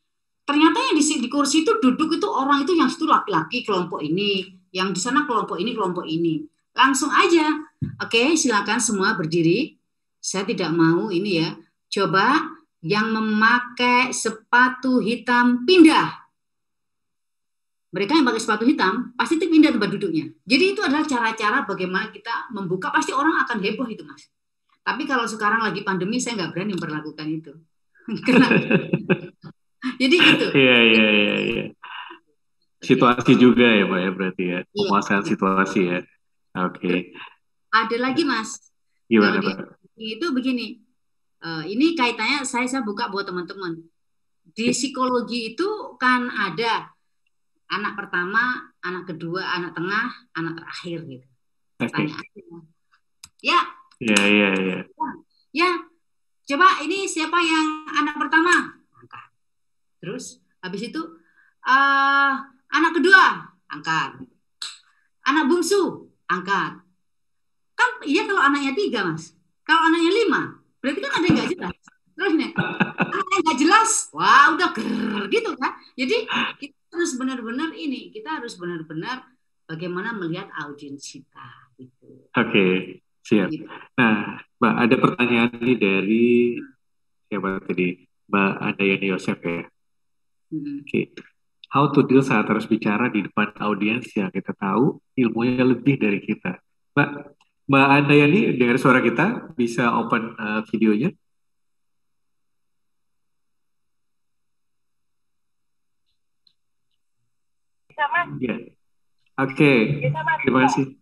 ternyata yang di kursi itu duduk itu orang itu yang situ laki-laki kelompok ini, yang di sana kelompok ini. Langsung aja, oke, silakan semua berdiri. Saya tidak mau ini ya. Coba yang memakai sepatu hitam pindah. Mereka yang pakai sepatu hitam pasti itu pindah tempat duduknya. Jadi itu adalah cara-cara bagaimana kita membuka, pasti orang akan heboh itu, Mas. Tapi kalau sekarang lagi pandemi, saya nggak berani memperlakukan itu. Jadi gitu. Iya. Situasi juga ya, Pak ya, berarti ya. Penguasaan situasi ya. Oke. Ada lagi, Mas. Gimana, Pak? Itu begini. Ini kaitannya saya buka buat teman-teman. Di psikologi itu kan ada anak pertama, anak kedua, anak tengah, anak terakhir gitu. Pertanyaannya. Ya. Ya. Coba ini siapa yang anak pertama? Angkat. Terus habis itu anak kedua, angkat. Anak bungsu, angkat. Kan iya kalau anaknya 3, Mas. Kalau anaknya 5, berarti kan ada yang nggak jelas. Terus nih, anaknya nggak jelas, wah udah gitu kan. Jadi kita harus benar-benar bagaimana melihat audiens kita. Gitu. Oke, siap. Gitu. Nah, Mbak, ada pertanyaan nih dari siapa tadi? Mbak Andayani Yosef ya. Oke. How to deal saat harus bicara di depan audiens yang kita tahu ilmunya lebih dari kita. Mbak Andayani, dengar suara kita, bisa open videonya? Bisa, Mas. Iya. Oke. Terima kasih.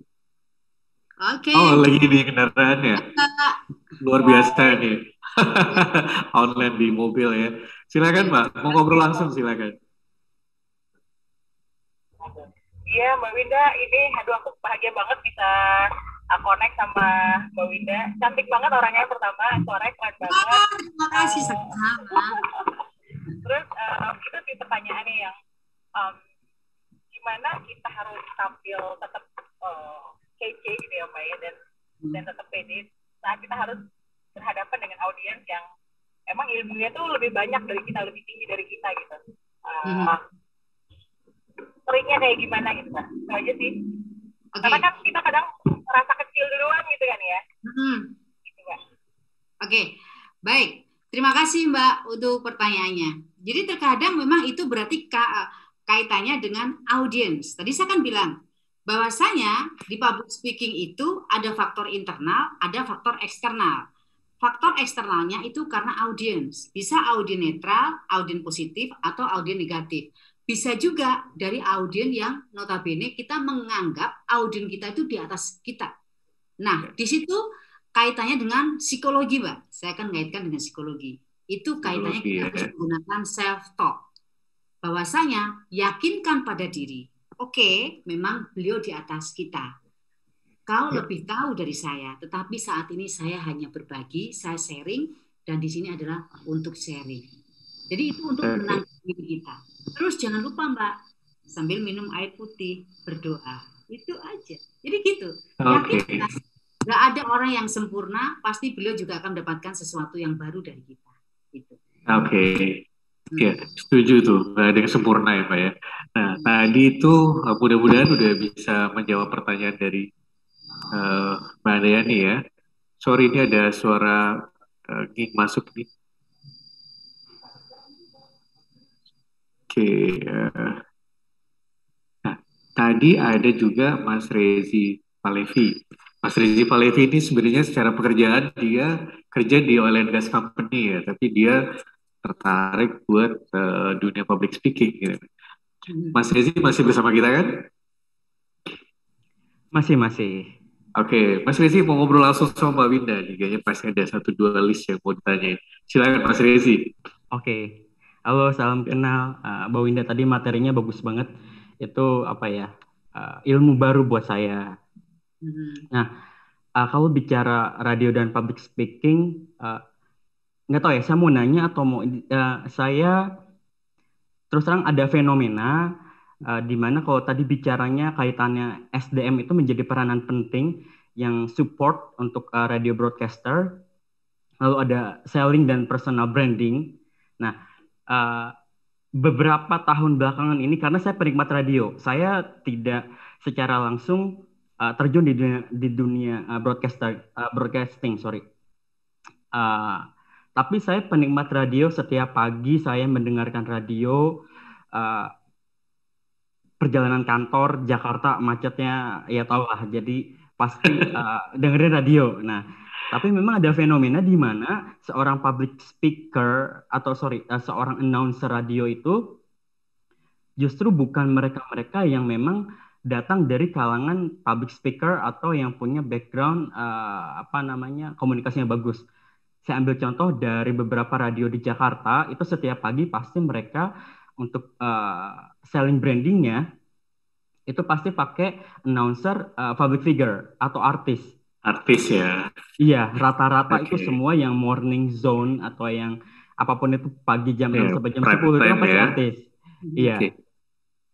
Oke. Oh, lagi di kendaraan ya? Luar biasa nih. Online di mobil ya. Silakan, Mbak. Mau ngobrol langsung, silakan. Iya, Mbak Winda, ini aku bahagia banget bisa connect sama Mbak Winda. Cantik banget orangnya yang pertama, suaranya keren banget. Terima kasih, sama. Terus itu sih pertanyaannya yang gimana kita harus tampil tetap kece gitu ya Mbak ya, dan tetap pede saat kita harus berhadapan dengan audiens yang emang ilmunya tuh lebih banyak dari kita, lebih tinggi dari kita gitu. Seringnya kayak gimana gitu Mbak? Itu aja sih. Okay. Karena kan kita kadang merasa kecil duluan gitu kan ya. Gitu, Mbak. Oke, baik. Terima kasih Mbak untuk pertanyaannya. Jadi terkadang memang itu berarti kaitannya dengan audiens. Tadi saya kan bilang bahwasanya di public speaking itu ada faktor internal, ada faktor eksternal. Faktor eksternalnya itu karena audiens. Bisa audiens netral, audiens positif, atau audiens negatif. Bisa juga dari audiens yang notabene kita menganggap audiens kita itu di atas kita. Nah, di situ kaitannya dengan psikologi, Mbak. Saya akan mengaitkan dengan psikologi. Itu kaitannya kita harus menggunakan self-talk. Bahwasanya yakinkan pada diri. Oke, memang beliau di atas kita. Kau lebih tahu dari saya, tetapi saat ini saya hanya berbagi, saya sharing, dan di sini adalah untuk sharing. Jadi itu untuk menangkap diri kita. Terus jangan lupa Mbak, sambil minum air putih, berdoa. Itu aja. Jadi gitu. Yakin nggak ada orang yang sempurna, pasti beliau juga akan mendapatkan sesuatu yang baru dari kita. Gitu. Oke. Ya, setuju tuh. Nggak ada yang sempurna ya Pak ya. Nah, tadi itu mudah-mudahan udah bisa menjawab pertanyaan dari Mbak Andayani ya. Sorry, ini ada suara gig masuk nih. Oke. Nah, tadi ada juga Mas Rezi Palevi. Mas Rezi Palevi ini sebenarnya secara pekerjaan dia kerja di oil and gas company ya, tapi dia tertarik buat dunia public speaking. Gitu. Mas Rezi masih bersama kita kan? Masih. Oke, Mas Rezi mau ngobrol langsung sama Mbak Winda nih. Kayaknya pasti ada 1-2 list yang mau ditanyain. Silakan Mas Rezi. Oke. Halo, salam kenal. Mbak Winda tadi materinya bagus banget. Itu ilmu baru buat saya. Nah, kalau bicara radio dan public speaking, nggak tahu ya, saya mau nanya atau saya terus terang ada fenomena di mana kalau tadi bicaranya kaitannya SDM itu menjadi peranan penting yang support untuk radio broadcaster, lalu ada selling dan personal branding. Nah, beberapa tahun belakangan ini, karena saya penikmat radio, saya tidak secara langsung terjun di dunia broadcasting, sorry. Tapi saya penikmat radio. Setiap pagi saya mendengarkan radio. Perjalanan kantor Jakarta macetnya ya tau lah, jadi pasti dengerin radio. Nah, tapi memang ada fenomena di mana seorang public speaker atau seorang announcer radio itu justru bukan mereka-mereka yang memang datang dari kalangan public speaker atau yang punya background komunikasinya bagus. Saya ambil contoh dari beberapa radio di Jakarta, itu setiap pagi pasti mereka untuk selling brandingnya itu pasti pakai announcer public figure atau artis. Artis ya. Iya, rata-rata itu semua yang morning zone atau yang apapun itu pagi jam 6 sampai jam 10 itu kan pasti artis. Iya.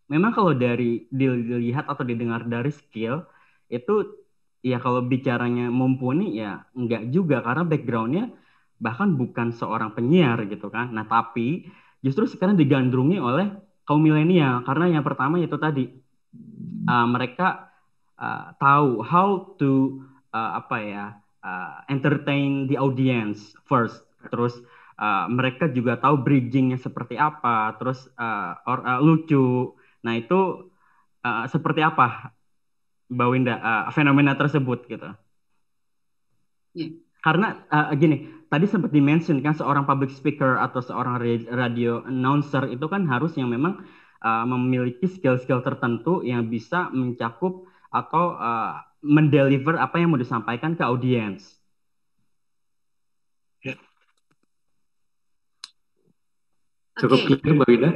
Memang kalau dilihat atau didengar dari skill itu ya kalau bicaranya mumpuni ya enggak juga, karena backgroundnya bahkan bukan seorang penyiar gitu kan. Nah, tapi justru sekarang digandrungi oleh kaum milenial karena yang pertama itu tadi mereka tahu how to entertain the audience first. Terus mereka juga tahu bridgingnya seperti apa, terus lucu. Nah itu seperti apa, Mbak Winda, fenomena tersebut gitu? Karena gini, tadi sempat di-mention kan seorang public speaker atau seorang radio announcer itu kan harus yang memang memiliki skill-skill tertentu yang bisa mencakup atau mendeliver apa yang mau disampaikan ke audiens. Cukup clear, Mbak Winda?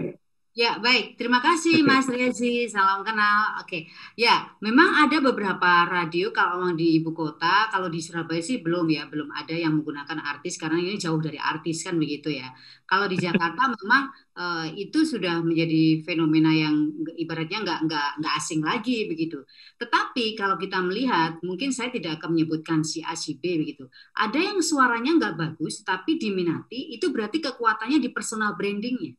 Ya, baik. Terima kasih, Mas Rezi. Salam kenal. Oke. Ya, memang ada beberapa radio kalau memang di ibu kota, kalau di Surabaya sih belum ada yang menggunakan artis karena ini jauh dari artis kan begitu ya. Kalau di Jakarta memang itu sudah menjadi fenomena yang ibaratnya nggak asing lagi begitu. Tetapi kalau kita melihat, mungkin saya tidak akan menyebutkan si A, si B begitu. Ada yang suaranya nggak bagus, tapi diminati, itu berarti kekuatannya di personal brandingnya.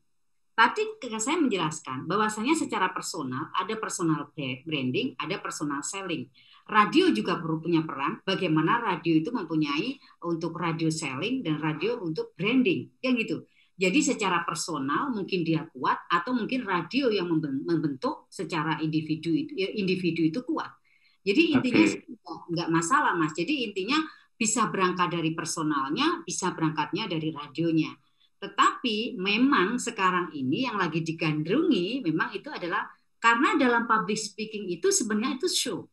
Tadi saya menjelaskan bahwasanya secara personal ada personal branding, ada personal selling. Radio juga perlu punya peran bagaimana radio itu mempunyai untuk radio selling dan radio untuk branding, yang gitu. Jadi secara personal mungkin dia kuat atau mungkin radio yang membentuk secara individu itu kuat. Jadi intinya nggak masalah, Mas. Jadi intinya bisa berangkat dari personalnya, bisa berangkatnya dari radionya. Tetapi memang sekarang ini yang lagi digandrungi memang itu adalah karena dalam public speaking itu sebenarnya itu show.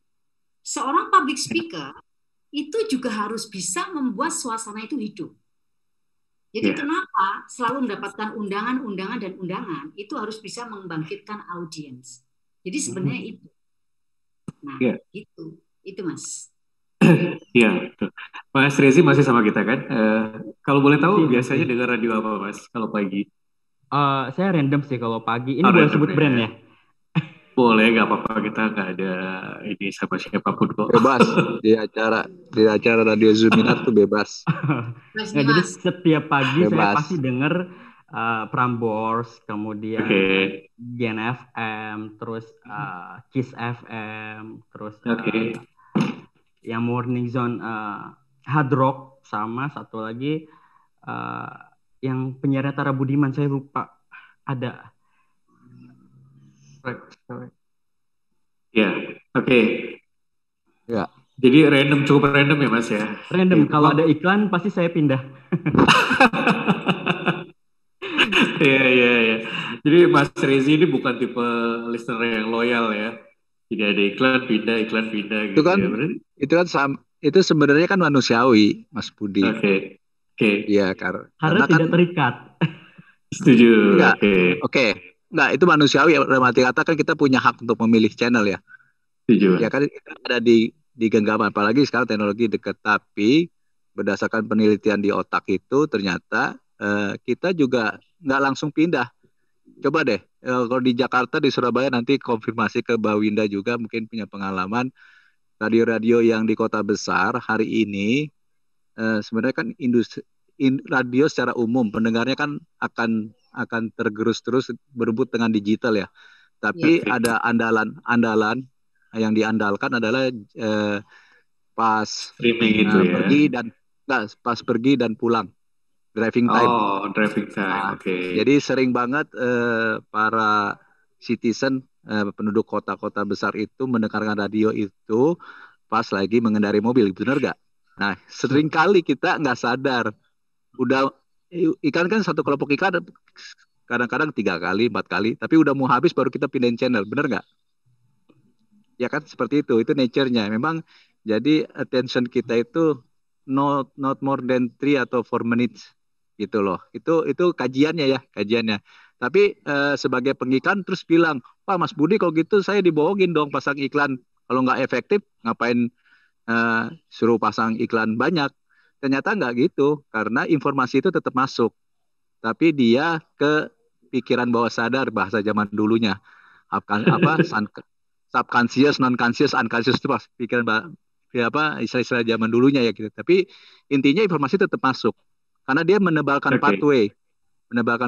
Seorang public speaker itu juga harus bisa membuat suasana itu hidup. Jadi kenapa selalu mendapatkan undangan dan undangan itu harus bisa membangkitkan audiens. Jadi sebenarnya itu. Nah, itu Mas. Iya, Mas Rezi masih sama kita kan? Kalau boleh tahu biasanya dengar radio apa, Mas? Kalau pagi? Saya random sih kalau pagi. Ini boleh sebut brand ya? Boleh, nggak apa-apa, kita nggak ada ini sama siapapun kok. Bebas di acara radio Zoominar tuh bebas. Nah, jadi setiap pagi saya pasti dengar Prambors, kemudian Gen FM, terus Kiss FM, terus yang Morning Zone Hard Rock, sama satu lagi yang penyiar Tara Budiman, saya lupa ada. Ya, Ya. Jadi cukup random ya Mas ya? Random, kalau ada iklan pasti saya pindah. Iya. Jadi Mas Rezi ini bukan tipe listener yang loyal ya. Jadi ada iklan pindah gitu. Itu sebenarnya kan manusiawi, Mas Budi. Oke. Iya, karena tidak terikat. Setuju. Oke. Nah, itu manusiawi. Dalam arti kata kan kita punya hak untuk memilih channel ya. Setuju. Ya kan ada di genggaman, apalagi sekarang teknologi dekat. Tapi berdasarkan penelitian di otak itu ternyata kita juga nggak langsung pindah. Coba deh, kalau di Jakarta, di Surabaya nanti konfirmasi ke Mbak Winda juga mungkin punya pengalaman. Radio-radio yang di kota besar hari ini sebenarnya kan radio secara umum pendengarnya kan akan tergerus terus berebut dengan digital ya. Tapi ada andalan yang diandalkan adalah pas pergi dan pas pergi dan pulang, driving time. Oh, driving time. Oke. Jadi sering banget para citizen penduduk kota-kota besar itu mendengarkan radio itu pas lagi mengendari mobil, benar nggak? Nah, sering kali kita nggak sadar. Udah ikan kan satu kelompok ikan kadang-kadang 3 kali, 4 kali, tapi udah mau habis baru kita pindahin channel, benar nggak? Ya kan seperti itu nature-nya. Memang jadi attention kita itu not more than 3 atau 4 minutes gitu loh. Itu kajiannya. Tapi sebagai pengikan terus bilang, Pak Mas Budi kalau gitu saya dibohongin dong pasang iklan. Kalau nggak efektif ngapain suruh pasang iklan banyak. Ternyata nggak gitu, karena informasi itu tetap masuk. Tapi dia ke pikiran bawah sadar, bahasa zaman dulunya. Subconscious, non-conscious, unconscious itu pas pikiran istilah-istilah zaman dulunya ya gitu. Tapi intinya informasi tetap masuk. Karena dia menebalkan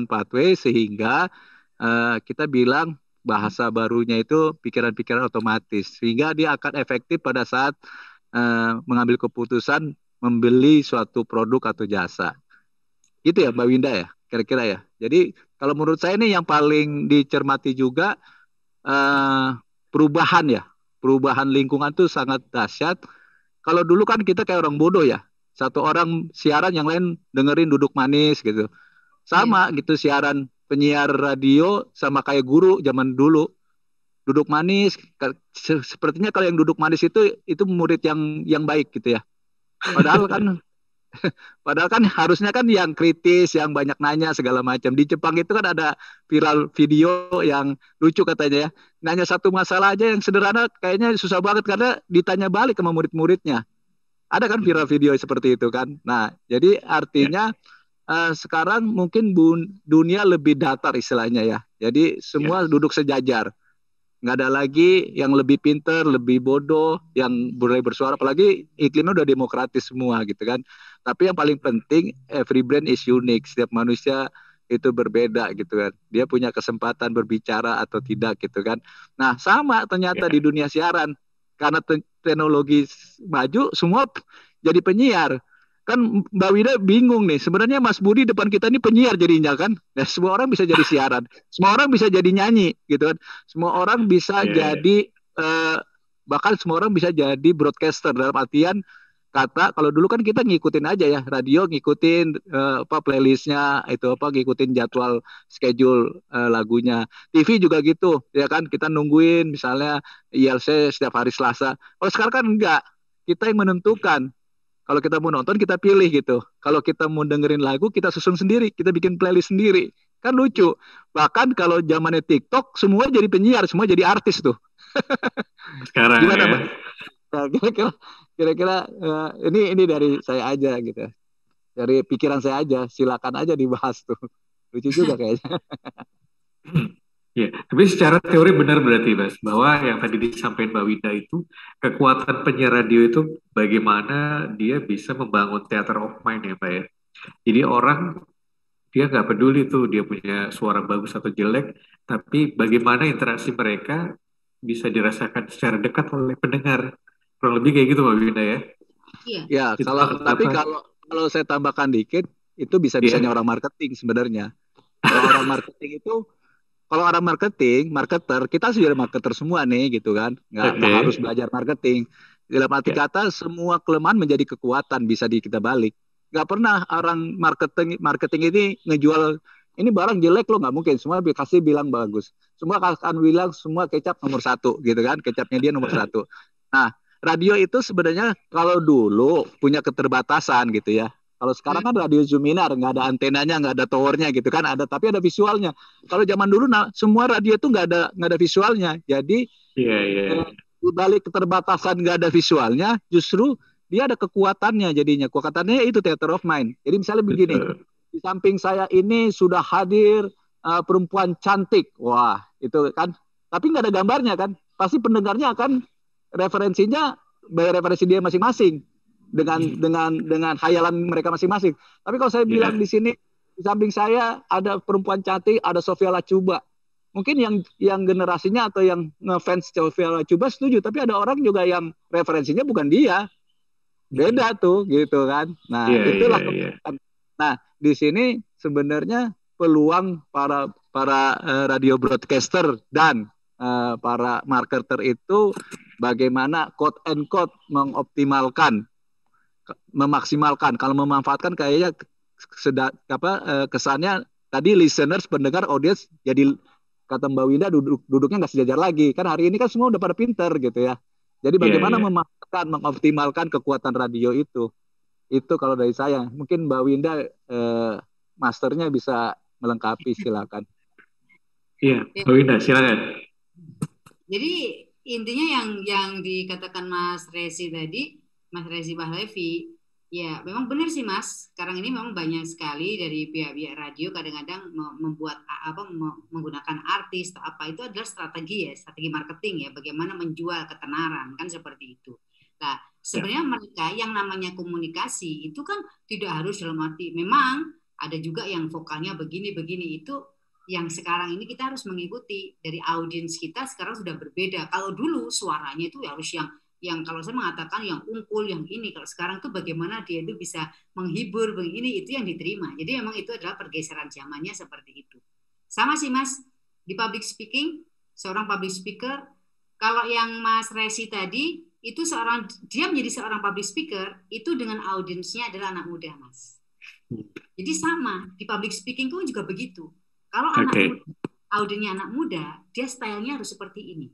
pathway sehingga kita bilang bahasa barunya itu pikiran-pikiran otomatis. Sehingga dia akan efektif pada saat mengambil keputusan membeli suatu produk atau jasa. Gitu ya Mbak Winda ya, kira-kira ya. Jadi kalau menurut saya ini yang paling dicermati juga perubahan lingkungan tuh sangat dahsyat. Kalau dulu kan kita kayak orang bodoh ya, satu orang siaran yang lain dengerin duduk manis gitu. Sama gitu siaran penyiar radio sama kayak guru zaman dulu. Duduk manis, sepertinya kalau yang duduk manis itu murid yang baik gitu ya. Padahal kan harusnya kan yang kritis, yang banyak nanya segala macam. Di Jepang itu kan ada viral video yang lucu katanya ya. Nanya satu masalah aja yang sederhana kayaknya susah banget karena ditanya balik sama murid-muridnya. Ada kan viral video seperti itu kan. Nah, jadi artinya sekarang mungkin dunia lebih datar istilahnya ya. Jadi semua duduk sejajar. Nggak ada lagi yang lebih pinter, lebih bodoh, yang boleh bersuara. Apalagi iklimnya udah demokratis semua gitu kan. Tapi yang paling penting, every brain is unique. Setiap manusia itu berbeda gitu kan. Dia punya kesempatan berbicara atau tidak gitu kan. Nah sama ternyata di dunia siaran. Karena teknologi maju, semua jadi penyiar. Kan Mbak Wida bingung nih, sebenarnya Mas Budi depan kita ini penyiar jadinya kan. Nah, semua orang bisa jadi siaran, semua orang bisa jadi nyanyi gitu kan. Semua orang bisa jadi bahkan semua orang bisa jadi broadcaster dalam artian kata kalau dulu kan kita ngikutin aja ya, radio ngikutin playlistnya itu ngikutin jadwal schedule lagunya. TV juga gitu ya kan, kita nungguin misalnya ILC setiap hari Selasa. Kalau sekarang kan enggak, kita yang menentukan. Kalau kita mau nonton, kita pilih gitu. Kalau kita mau dengerin lagu, kita susun sendiri. Kita bikin playlist sendiri. Kan lucu. Bahkan kalau zamannya TikTok, semua jadi penyiar, semua jadi artis tuh. Sekarang gimana, ya. Pak? Nah, kira-kira ini dari saya aja gitu. Dari pikiran saya aja. Silakan aja dibahas tuh. Lucu juga kayaknya. Ya, tapi secara teori benar berarti Mas, bahwa yang tadi disampaikan Mbak Winda itu kekuatan penyiar radio itu bagaimana dia bisa membangun theater of mind ya Pak ya. Jadi orang dia nggak peduli tuh dia punya suara bagus atau jelek, tapi bagaimana interaksi mereka bisa dirasakan secara dekat oleh pendengar. Kurang lebih kayak gitu Mbak Winda ya. Iya. Ya, kalau saya tambahkan dikit, itu bisa-bisanya orang marketing sebenarnya. Kalau orang marketer, kita sudah marketer semua nih gitu kan. Nggak harus belajar marketing. Dalam arti kata, semua kelemahan menjadi kekuatan, bisa kita balik. Nggak pernah orang marketing ini ngejual, ini barang jelek loh, nggak mungkin. Semua kasih bilang bagus. Semua akan bilang, semua kecap nomor 1 gitu kan. Kecapnya dia nomor 1. Nah, radio itu sebenarnya kalau dulu punya keterbatasan gitu ya. Kalau sekarang kan radio Zoominar, nggak ada antenanya, nggak ada towernya gitu kan, tapi ada visualnya. Kalau zaman dulu semua radio itu nggak ada visualnya. Jadi di balik keterbatasan nggak ada visualnya, justru dia ada kekuatannya jadinya. Kekuatannya itu theater of mind. Jadi misalnya begini, di samping saya ini sudah hadir perempuan cantik, wah itu kan. Tapi nggak ada gambarnya kan. Pasti pendengarnya akan referensinya referensi dia masing-masing. Dengan hayalan mereka masing-masing. Tapi kalau saya bilang di sini di samping saya ada perempuan cantik, ada Sophia Latjuba. Mungkin yang generasinya atau yang ngefans Sophia Latjuba setuju, tapi ada orang juga yang referensinya bukan dia. Beda tuh gitu kan. Nah, itulah kebetulan. Nah, di sini sebenarnya peluang para radio broadcaster dan para marketer itu bagaimana quote and quote mengoptimalkan, memaksimalkan. Kalau memanfaatkan kayaknya kesannya tadi listeners, pendengar, audience jadi kata Mbak Winda duduknya nggak sejajar lagi. Kan hari ini kan semua udah pada pinter gitu ya. Jadi bagaimana memanfaatkan, mengoptimalkan kekuatan radio itu. Itu kalau dari saya. Mungkin Mbak Winda masternya bisa melengkapi, silakan. Iya, Mbak Winda silakan. Jadi intinya yang dikatakan Mas Rezi tadi, Mas Rezi Bahlevi, ya memang benar sih Mas. Sekarang ini memang banyak sekali dari pihak-pihak radio kadang-kadang menggunakan artis atau apa, itu adalah strategi marketing ya, bagaimana menjual ketenaran kan seperti itu. Nah, sebenarnya mereka yang namanya komunikasi itu kan tidak harus dalam arti memang ada juga yang vokalnya begini-begini, itu yang sekarang ini kita harus mengikuti dari audiens kita sekarang sudah berbeda. Kalau dulu suaranya itu harus yang kalau saya mengatakan yang unggul, yang ini. Kalau sekarang tuh bagaimana dia itu bisa menghibur, ini itu yang diterima. Jadi memang itu adalah pergeseran zamannya seperti itu. Sama sih Mas, di public speaking, seorang public speaker, kalau yang Mas Rezi tadi, itu dia menjadi seorang public speaker, itu dengan audiensnya adalah anak muda Mas. Jadi sama, di public speaking pun juga begitu. Kalau audiensnya anak muda, dia stylenya harus seperti ini.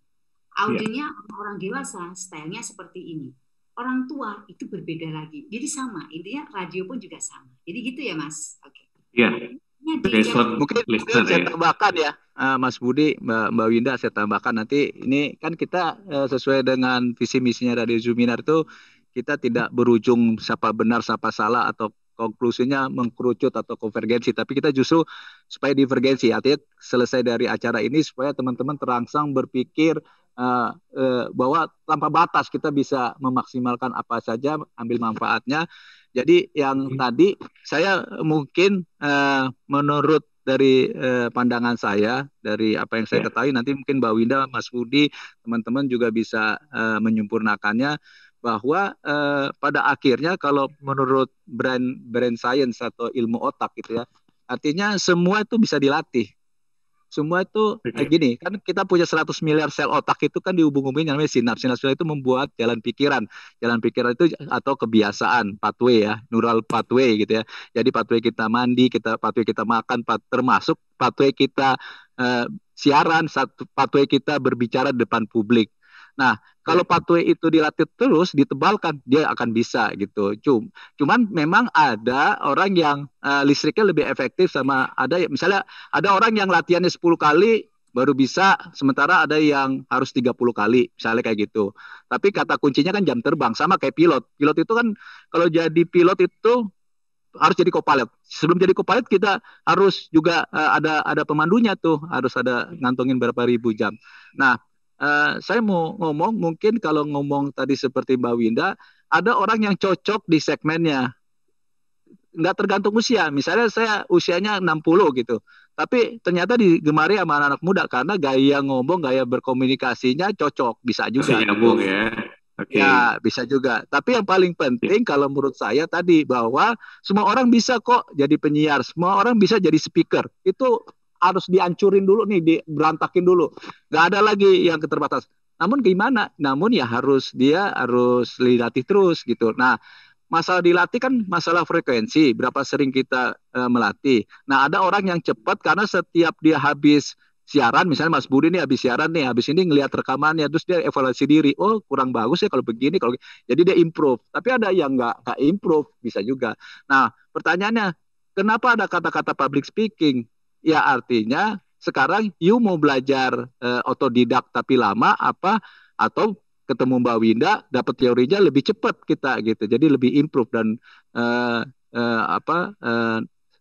Audiennya orang dewasa, stylenya seperti ini. Orang tua itu berbeda lagi. Jadi sama, intinya radio pun juga sama. Jadi gitu ya Mas. Oke. Iya. Mungkin saya tambahkan ya, Mas Budi, Mbak Winda, saya tambahkan nanti. Ini kan kita sesuai dengan visi misinya Radio Zuminar itu, kita tidak berujung siapa benar, siapa salah, atau konklusinya mengkerucut atau konvergensi, tapi kita justru supaya divergensi. Artinya selesai dari acara ini supaya teman-teman terangsang berpikir bahwa tanpa batas kita bisa memaksimalkan apa saja, ambil manfaatnya. Jadi yang tadi saya mungkin menurut dari pandangan saya, dari apa yang saya ketahui, nanti mungkin Mbak Winda, Mas Budi, teman-teman juga bisa menyempurnakannya, bahwa pada akhirnya kalau menurut brain science atau ilmu otak gitu ya, artinya semua itu bisa dilatih. Semua itu gini, kan kita punya 100 miliar sel otak itu kan dihubung-hubungin namanya sinaps. Sinaps itu membuat jalan pikiran. Jalan pikiran itu atau kebiasaan, pathway ya, neural pathway gitu ya. Jadi pathway kita mandi, pathway kita makan, termasuk pathway kita siaran, pathway kita berbicara di depan publik. Nah, kalau pathway itu dilatih terus, ditebalkan, dia akan bisa gitu. Cuman memang ada orang yang listriknya lebih efektif, sama ada misalnya ada orang yang latihannya 10 kali baru bisa, sementara ada yang harus 30 kali, misalnya kayak gitu. Tapi kata kuncinya kan jam terbang, sama kayak pilot. Pilot itu kan kalau jadi pilot itu harus jadi co-pilot. Sebelum jadi co-pilot kita harus juga ada pemandunya tuh, harus ada ngantongin berapa ribu jam. Nah, saya mau ngomong, mungkin kalau ngomong tadi seperti Mbak Winda, ada orang yang cocok di segmennya. Nggak tergantung usia. Misalnya saya usianya 60 gitu. Tapi ternyata digemari sama anak-anak muda karena gaya ngomong, gaya berkomunikasinya cocok. Bisa juga. Nyambung ya. Okay. Ya, bisa juga. Tapi yang paling penting kalau menurut saya tadi, bahwa semua orang bisa kok jadi penyiar. Semua orang bisa jadi speaker. Itu harus dihancurin dulu nih, berantakin dulu. Nggak ada lagi yang keterbatas. Namun gimana? Namun ya dia harus dilatih terus gitu. Nah, masalah dilatih kan masalah frekuensi, berapa sering kita melatih. Nah, ada orang yang cepat karena setiap dia habis siaran, misalnya Mas Budi nih habis siaran nih, habis ini ngelihat rekamannya, terus dia evaluasi diri, oh kurang bagus ya kalau begini, kalau jadi dia improve. Tapi ada yang nggak improve, bisa juga. Nah, pertanyaannya, kenapa ada kata-kata public speaking? Ya artinya sekarang you mau belajar otodidak tapi lama apa, atau ketemu Mbak Winda dapat teorinya lebih cepat kita gitu. Jadi lebih improve dan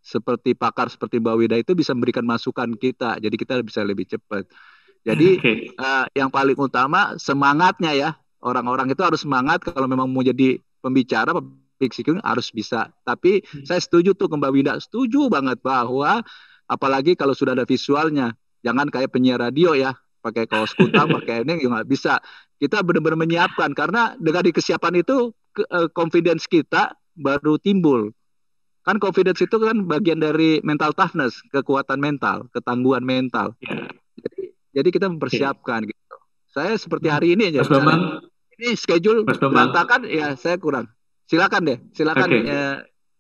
seperti pakar seperti Mbak Winda itu bisa memberikan masukan kita. Jadi kita bisa lebih cepat. Jadi yang paling utama semangatnya ya. Orang-orang itu harus semangat kalau memang mau jadi pembicara, speaking harus bisa. Tapi saya setuju tuh Mbak Winda, setuju banget bahwa apalagi kalau sudah ada visualnya, jangan kayak penyiar radio ya, pakai kaos kutang, pakai ini nggak bisa. Kita benar-benar menyiapkan karena dengan kesiapan itu confidence kita baru timbul. Kan confidence itu kan bagian dari mental toughness, kekuatan mental, ketangguhan mental. Jadi kita mempersiapkan gitu. Saya seperti hari ini aja. Ini schedule berantakan, ya saya kurang. Silakan deh, silakan.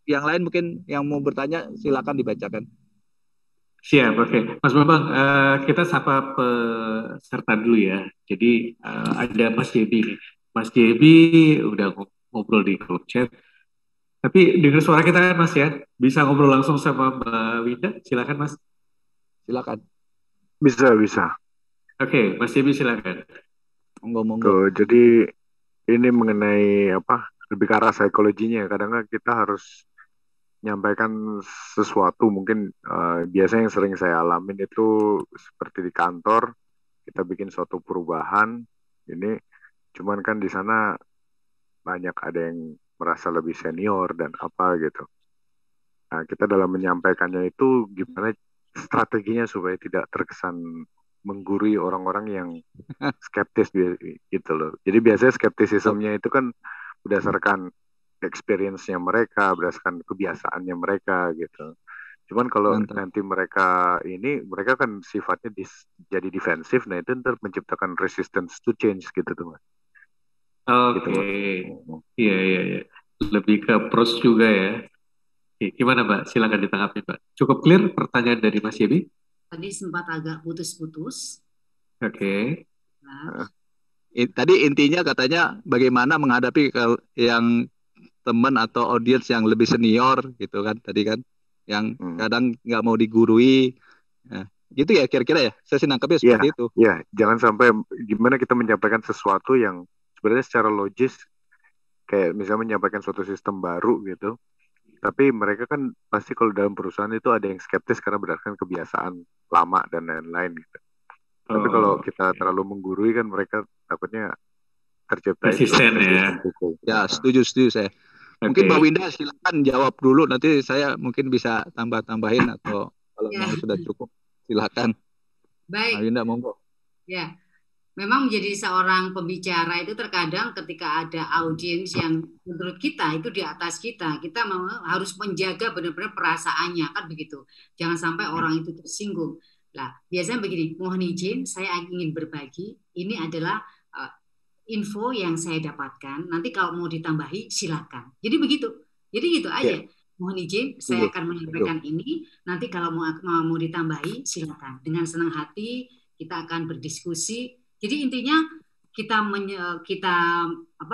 Yang lain mungkin yang mau bertanya, silakan dibacakan. Siap, oke. Mas Bambang, kita sapa peserta dulu ya. Jadi ada Mas Yebi nih. Mas Yebi udah ngobrol di grup chat. Tapi dengar suara kita kan Mas ya? Bisa ngobrol langsung sama Mbak Winda? Silakan Mas. Silakan. Bisa. Oke, Mas Yebi silakan. Monggo. Jadi ini mengenai lebih ke arah psikologinya. Kadang-kadang kita harus menyampaikan sesuatu mungkin biasanya yang sering saya alamin itu seperti di kantor kita bikin suatu perubahan ini, cuman kan di sana banyak ada yang merasa lebih senior dan apa gitu. Nah, kita dalam menyampaikannya itu gimana strateginya supaya tidak terkesan menggurui orang-orang yang skeptis gitu loh. Jadi biasanya skeptisismenya itu kan berdasarkan experience-nya mereka, berdasarkan kebiasaannya mereka gitu. Cuman kalau nanti mereka kan sifatnya jadi defensif, nah itu ntar menciptakan resistance to change gitu tuh Mas. Oke. Iya. Lebih ke approach juga ya. Gimana Mbak? Silakan ditanggapi Mbak. Cukup clear pertanyaan dari Mas Yebi? Tadi sempat agak putus-putus. Oke. Tadi intinya katanya bagaimana menghadapi yang teman atau audiens yang lebih senior gitu kan tadi kan, yang kadang nggak mau digurui, gitu ya kira-kira ya. Saya sih nangkepnya seperti itu. Iya, jangan sampai gimana kita menyampaikan sesuatu yang sebenarnya secara logis kayak misalnya menyampaikan suatu sistem baru gitu. Tapi mereka kan pasti kalau dalam perusahaan itu ada yang skeptis karena berdasarkan kebiasaan lama dan lain-lain gitu. Tapi kalau kita terlalu menggurui kan mereka takutnya tercipta resisten ya. Ya, setuju saya. Mungkin Mbak Winda silakan jawab dulu, nanti saya mungkin bisa tambah-tambahin atau kalau sudah cukup silakan. Baik. Mbak Winda monggo. Ya. Memang menjadi seorang pembicara itu terkadang ketika ada audiens yang menurut kita itu di atas kita harus menjaga benar-benar perasaannya, kan begitu. Jangan sampai orang itu tersinggung. Nah, biasanya begini, mohon izin, saya ingin berbagi. Ini adalah info yang saya dapatkan. Nanti kalau mau ditambahi, silakan. Jadi begitu. Jadi gitu aja. Mohon izin, saya akan menyampaikan ini. Nanti kalau mau ditambahi, silakan. Dengan senang hati kita akan berdiskusi. Jadi intinya kita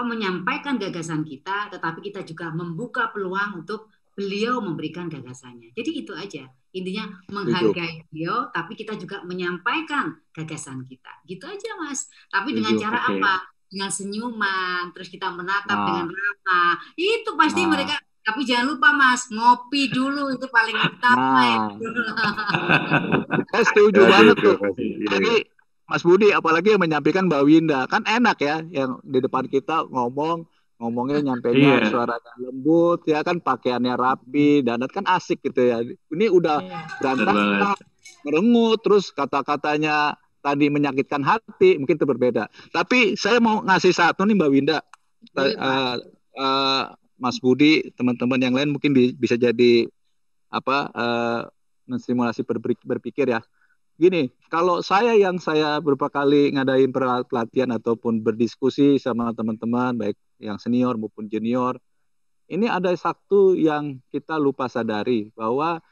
menyampaikan gagasan kita, tetapi kita juga membuka peluang untuk beliau memberikan gagasannya. Jadi itu aja. Intinya menghargai beliau, tapi kita juga menyampaikan gagasan kita. Gitu aja Mas. Tapi dengan cara apa? Dengan senyuman, terus kita menatap dengan ramah. Itu pasti mereka. Tapi jangan lupa Mas, ngopi dulu itu paling utama. Saya setuju banget tuh. Jadi Mas Budi, apalagi yang menyampaikan Mbak Winda, kan enak ya, yang di depan kita ngomongnya nyampainya suaranya lembut, ya kan pakaiannya rapi, dan kan asik gitu ya. Ini udah berantakan, merengut, terus kata-katanya tadi menyakitkan hati, mungkin itu berbeda. Tapi saya mau ngasih satu nih Mbak Winda, Mas Budi, teman-teman yang lain mungkin bisa jadi menstimulasi berpikir ya. Gini, kalau saya beberapa kali ngadain pelatihan ataupun berdiskusi sama teman-teman, baik yang senior maupun junior, ini ada satu yang kita lupa sadari, bahwa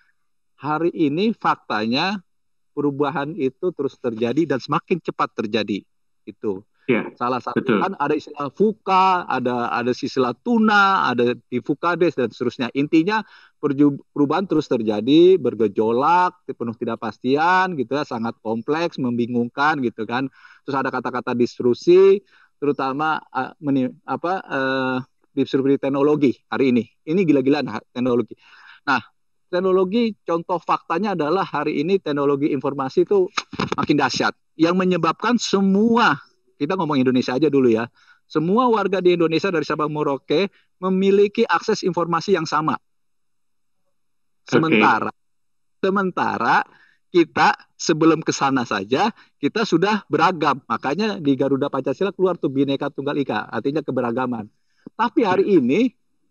hari ini faktanya perubahan itu terus terjadi dan semakin cepat terjadi. Itu. Salah satu kan ada istilah VUCA, ada istilah tuna, ada divukades dan seterusnya. Intinya perubahan terus terjadi, bergejolak, penuh ketidakpastian gitu ya, sangat kompleks, membingungkan gitu kan. Terus ada kata-kata disrupsi, terutama disrupsi teknologi hari ini. Ini gila-gilaan teknologi. Nah, teknologi contoh faktanya adalah hari ini teknologi informasi itu makin dahsyat. Yang menyebabkan semua, kita ngomong Indonesia aja dulu ya, semua warga di Indonesia dari Sabang Merauke memiliki akses informasi yang sama. Sementara kita sebelum ke sana saja kita sudah beragam. Makanya di Garuda Pancasila keluar tuh Bhinneka Tunggal Ika, artinya keberagaman. Tapi hari ini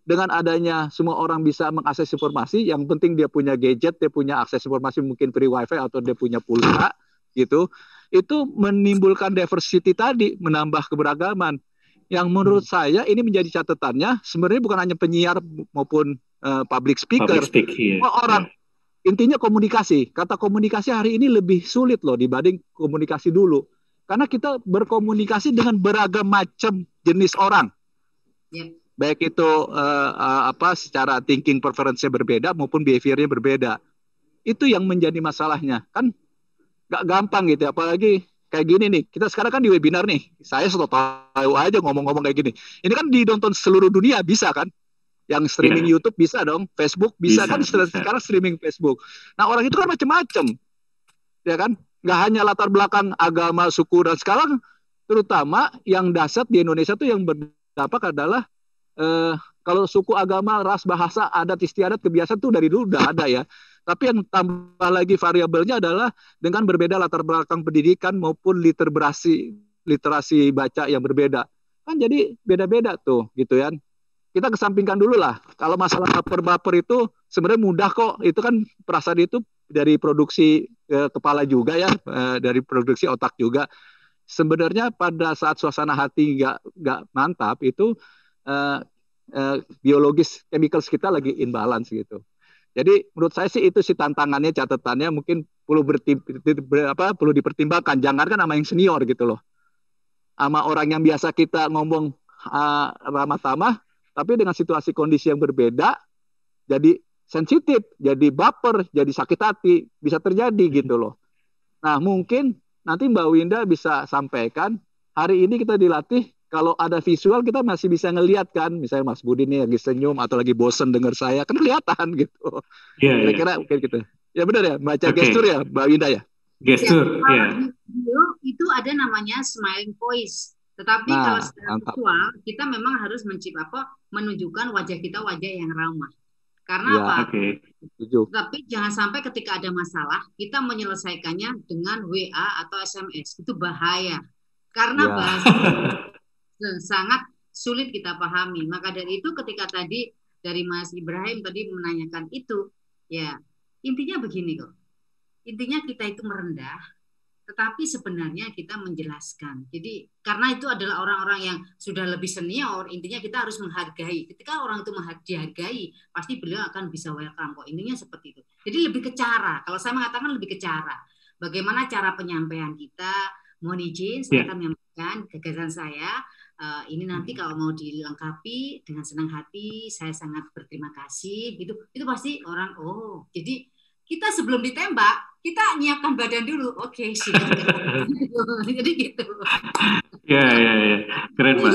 dengan adanya semua orang bisa mengakses informasi, yang penting dia punya gadget, dia punya akses informasi, mungkin free wifi atau dia punya pulsa gitu. Itu menimbulkan diversity tadi, menambah keberagaman. Yang menurut saya ini menjadi catatannya sebenarnya bukan hanya penyiar maupun public speaker. Orang intinya komunikasi. Kata komunikasi hari ini lebih sulit loh dibanding komunikasi dulu. Karena kita berkomunikasi dengan beragam macam jenis orang. Yeah. Baik itu secara thinking preference-nya berbeda maupun behavior-nya berbeda. Itu yang menjadi masalahnya. Kan nggak gampang gitu, apalagi kayak gini nih. Kita sekarang kan di webinar nih. Saya sudah tahu aja ngomong-ngomong kayak gini. Ini kan ditonton seluruh dunia, bisa kan? Yang streaming YouTube bisa dong, Facebook bisa kan sekarang streaming Facebook. Nah orang itu kan macam-macam, ya kan? Nggak hanya latar belakang agama, suku, dan sekarang terutama yang dahsyat di Indonesia tuh yang berdampak adalah kalau suku, agama, ras, bahasa, adat, istiadat, kebiasaan tuh dari dulu udah ada ya. Tapi yang tambah lagi variabelnya adalah dengan berbeda latar belakang pendidikan maupun literasi baca yang berbeda. Kan jadi beda-beda tuh gitu ya. Kita kesampingkan dulu lah. Kalau masalah baper-baper itu sebenarnya mudah kok. Itu kan perasaan itu dari produksi kepala juga ya, dari produksi otak juga. Sebenarnya pada saat suasana hati nggak mantap itu biologis chemicals kita lagi imbalance gitu. Jadi menurut saya sih itu sih tantangannya, catatannya mungkin perlu dipertimbangkan. Jangankan sama yang senior gitu loh. Sama orang yang biasa kita ngomong ramah tamah, tapi dengan situasi kondisi yang berbeda, jadi sensitif, jadi baper, jadi sakit hati, bisa terjadi gitu loh. Nah mungkin nanti Mbak Winda bisa sampaikan, hari ini kita dilatih, kalau ada visual kita masih bisa ngelihat kan, misalnya Mas Budi nih lagi senyum atau lagi bosen dengar saya, kan kelihatan gitu. Kira-kira mungkin gitu. Ya benar ya, baca gestur ya Mbak Winda ya? Gestur, ya. Video itu ada namanya smiling voice. Tetapi kalau secara visual kita memang harus menunjukkan wajah kita wajah yang ramah. Karena apa? Tapi jangan sampai ketika ada masalah kita menyelesaikannya dengan WA atau SMS. Itu bahaya. Karena bahasa sangat sulit kita pahami. Maka dari itu ketika tadi dari Mas Ibrahim tadi menanyakan itu, ya intinya begini kok. Intinya kita itu merendah, tetapi sebenarnya kita menjelaskan. Jadi karena itu adalah orang-orang yang sudah lebih senior, intinya kita harus menghargai. Ketika orang itu dihargai, pasti beliau akan bisa welcome kok. Intinya seperti itu. Jadi lebih ke cara. Kalau saya mengatakan lebih ke cara. Bagaimana cara penyampaian kita? Mohon izin, saya akan menyampaikan gagasan saya. Ini nanti kalau mau dilengkapi dengan senang hati, saya sangat berterima kasih. Itu pasti orang, jadi kita sebelum ditembak, kita nyiapkan badan dulu. Oke, siap. Jadi gitu. Ya. Keren, Mbak.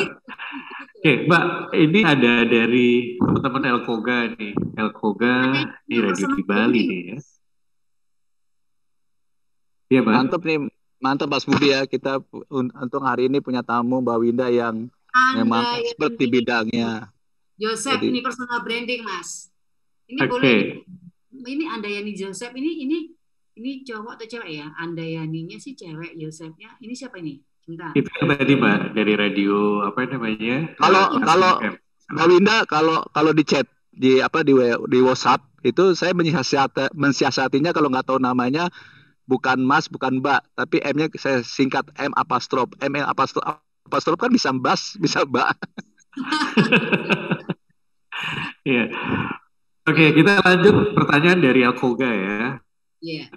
Oke, Mbak, ini ada dari teman-teman Elkoga nih. Elkoga di Radio di Bali nih ya. Iya, Mbak. Mantap Mas Budi ya, kita untuk hari ini punya tamu Mbak Winda yang memang expert di bidangnya. Joseph, ini personal branding Mas. Ini boleh. Ini Andayani Joseph, ini cowok atau cewek ya? Andayaninya sih cewek, Josephnya. Ini siapa ini? Bentar. Itu tadi Mbak dari radio apa namanya? Kalau Mbak Winda kalau di chat di WhatsApp itu saya mensiasatinya kalau nggak tahu namanya bukan Mas, bukan Mbak, tapi M-nya saya singkat M apostrof. Apostrof kan bisa Mbas, bisa Mbak. Iya. Oke, kita lanjut pertanyaan dari Elkoga ya. Iya.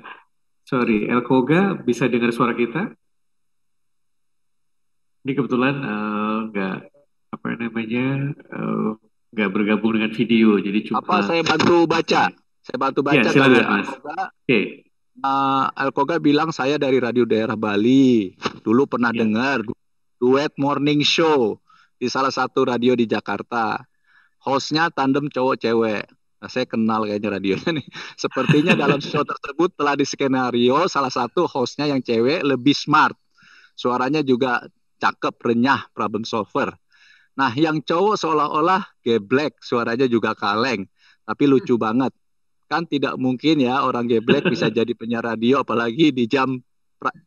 Sorry, Elkoga bisa dengar suara kita? Ini kebetulan nggak bergabung dengan video, jadi cuma. Saya bantu baca? Saya bantu baca. Ya, silakan Mas. Oke. Elkoga bilang saya dari Radio Daerah Bali. Dulu pernah dengar duet morning show di salah satu radio di Jakarta. Hostnya tandem cowok-cewek. Nah, saya kenal kayaknya radionya nih. Sepertinya dalam show tersebut telah diskenario salah satu hostnya yang cewek lebih smart. Suaranya juga cakep, renyah, problem solver. Nah, yang cowok seolah-olah geblek, suaranya juga kaleng, tapi lucu banget. Kan tidak mungkin ya orang geblek bisa jadi penyiar radio, apalagi di jam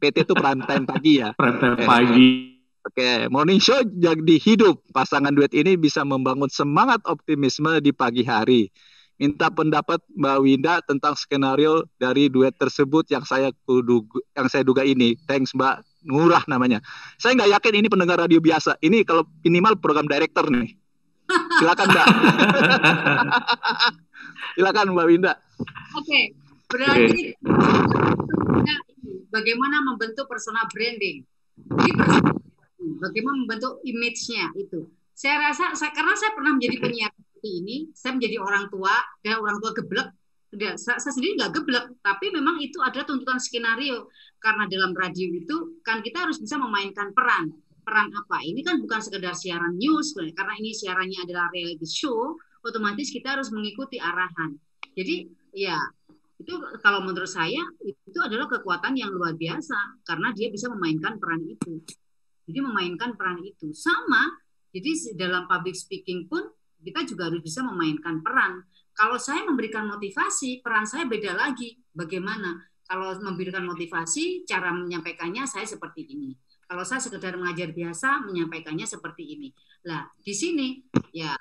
PT itu prime time pagi ya. Prime time pagi. Oke, morning show jadi hidup. Pasangan duet ini bisa membangun semangat optimisme di pagi hari. Minta pendapat Mbak Winda tentang skenario dari duet tersebut yang saya duga ini. Thanks Mbak Ngurah namanya. Saya nggak yakin ini pendengar radio biasa. Ini kalau minimal program director nih. Silakan Mbak. Silakan Mbak Winda. Oke, berarti bagaimana membentuk persona branding. Jadi bagaimana membentuk image-nya itu. Saya rasa karena saya pernah menjadi penyiar seperti ini, saya menjadi orang tua dan orang tua geblek. Saya sendiri nggak geblek, tapi memang itu adalah tuntutan skenario. Karena dalam radio itu kan kita harus bisa memainkan peran. Peran apa? Ini kan bukan sekedar siaran news, karena ini siarannya adalah reality show, otomatis kita harus mengikuti arahan. Jadi ya itu kalau menurut saya itu adalah kekuatan yang luar biasa karena dia bisa memainkan peran itu. Jadi memainkan peran itu sama. Jadi dalam public speaking pun kita juga harus bisa memainkan peran. Kalau saya memberikan motivasi, peran saya beda lagi. Bagaimana? Kalau memberikan motivasi, cara menyampaikannya saya seperti ini. Kalau saya sekedar mengajar biasa, menyampaikannya seperti ini. Lah, di sini ya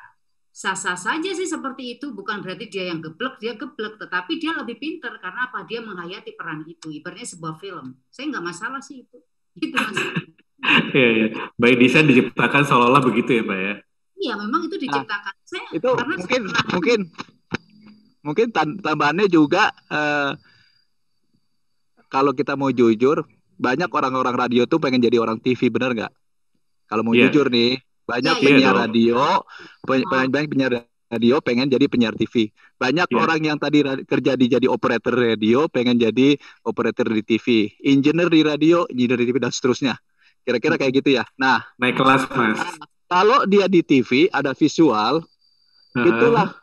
sah-sah saja sih seperti itu. Bukan berarti dia yang geblek, dia geblek. Tetapi dia lebih pintar. Karena apa? Dia menghayati peran itu. Ibaratnya sebuah film. Saya nggak masalah sih itu. Gitu Mas. Iya. By design diciptakan seolah-olah begitu ya Mbak ya? Iya, memang itu diciptakan. Saya, itu mungkin tambahannya juga kalau kita mau jujur, banyak orang-orang radio tuh pengen jadi orang TV, bener nggak? Kalau mau jujur nih, banyak penyiar radio, banyak penyiar radio pengen jadi penyiar TV. Banyak orang yang tadi kerja jadi operator radio pengen jadi operator di TV, engineer di radio, engineer di TV dan seterusnya. Kira-kira kayak gitu ya. Nah, naik kelas Mas. Kalau dia di TV ada visual, itulah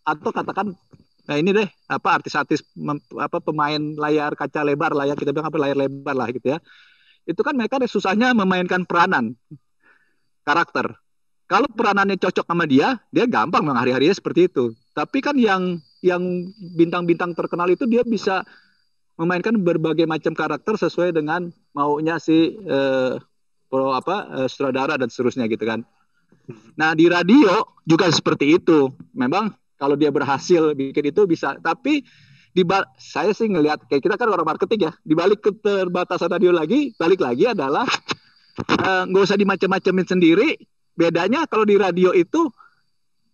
atau katakan ini deh artis-artis pemain layar kaca lebar lah ya, kita bilang layar lebar lah gitu ya. Itu kan mereka susahnya memainkan peranan karakter. Kalau peranannya cocok sama dia gampang memang hari-harinya seperti itu. Tapi kan yang bintang-bintang terkenal itu dia bisa memainkan berbagai macam karakter sesuai dengan maunya si sutradara dan seterusnya gitu kan. Nah di radio juga seperti itu. Memang kalau dia berhasil bikin itu bisa. Tapi saya sih ngelihat kayak kita kan orang marketing ya. Di balik keterbatasan radio balik lagi adalah nggak usah dimacam-macamin sendiri. Bedanya kalau di radio itu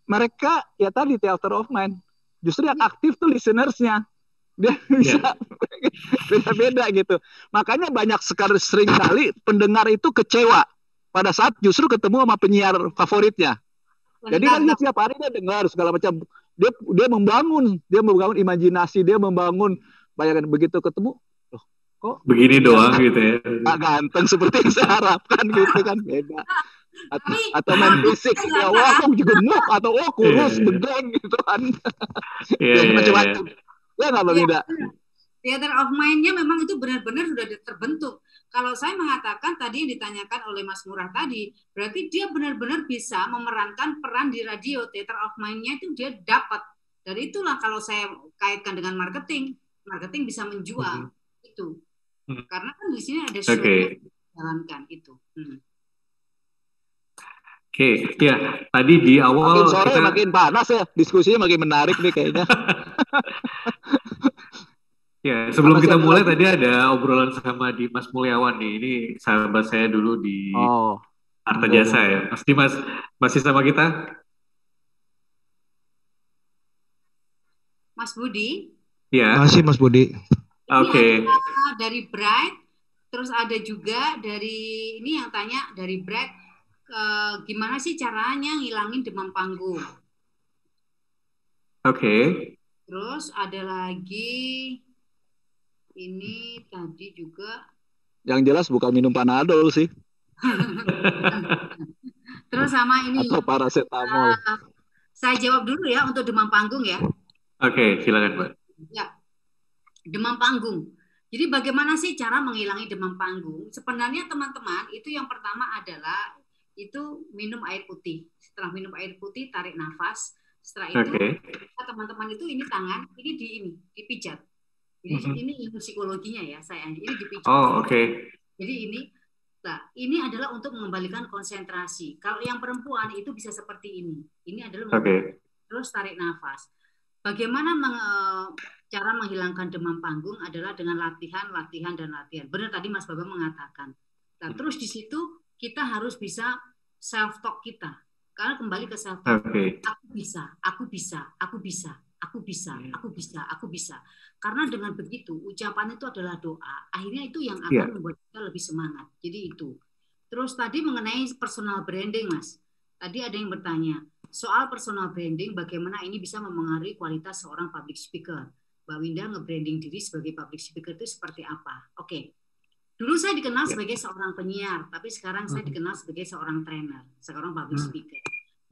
mereka ya tadi theater of mind. Justru yang aktif tuh listeners-nya. Dia bisa beda-beda gitu. Makanya banyak sering kali pendengar itu kecewa pada saat justru ketemu sama penyiar favoritnya. Jadi kan dia tiap hari dia dengar segala macam. Dia membangun imajinasi, dia membangun bayangan. Begitu ketemu, loh, kok begini doang gitu ya. Gak ganteng seperti yang saya harapkan gitu kan, beda. Atau main fisik, ya wah kok gemuk atau kurus begang gitu kan. Macam-macam. Ya nggak berbeda. Theater of mind-nya memang itu benar-benar sudah terbentuk. Kalau saya mengatakan tadi yang ditanyakan oleh Mas Ngurah tadi, berarti dia benar-benar bisa memerankan peran di radio. Theater of mind-nya itu dia dapat. Dan itulah kalau saya kaitkan dengan marketing bisa menjual itu. Karena kan di sini ada show yang dijalankan itu. Oke, ya tadi di awal makin sore makin panas ya, diskusinya makin menarik nih kayaknya. Ya, sebelum kita mulai tadi ada obrolan sama Dimas Mulyawan nih. Ini sahabat saya dulu di Arta Jasa ya. Mas Dimas masih sama kita? Mas Budi? Ya. Masih Mas Budi. Oke. Dari Bright, terus ada juga dari ini yang tanya dari Bright. Gimana sih caranya ngilangin demam panggung? Oke. Terus ada lagi ini tadi juga. Yang jelas bukan minum Panadol sih. Terus sama ini. Atau paracetamol. Saya jawab dulu ya untuk demam panggung ya. Oke, silakan Mbak. Ya, demam panggung. Jadi bagaimana sih cara menghilangi demam panggung? Sebenarnya teman-teman, itu yang pertama adalah itu minum air putih. Setelah minum air putih, tarik nafas. Setelah itu teman-teman itu ini tangan, ini dipijat. Ini ilmu psikologinya ya, saya ini dipijat. Oh, oke. Jadi ini adalah untuk mengembalikan konsentrasi. Kalau yang perempuan itu bisa seperti ini. Ini adalah terus tarik nafas. Bagaimana cara menghilangkan demam panggung adalah dengan latihan. Benar tadi Mas Bambang mengatakan. Nah, terus di situ kita harus bisa self talk kita. Karena kembali ke self talk. Aku bisa. Karena dengan begitu ucapan itu adalah doa. Akhirnya itu yang akan membuat kita lebih semangat. Jadi itu. Terus tadi mengenai personal branding, Mas. Tadi ada yang bertanya soal personal branding, bagaimana ini bisa memengaruhi kualitas seorang public speaker. Mbak Winda nge-branding diri sebagai public speaker itu seperti apa? Oke. Dulu saya dikenal sebagai seorang penyiar, tapi sekarang saya dikenal sebagai seorang trainer, seorang public speaker.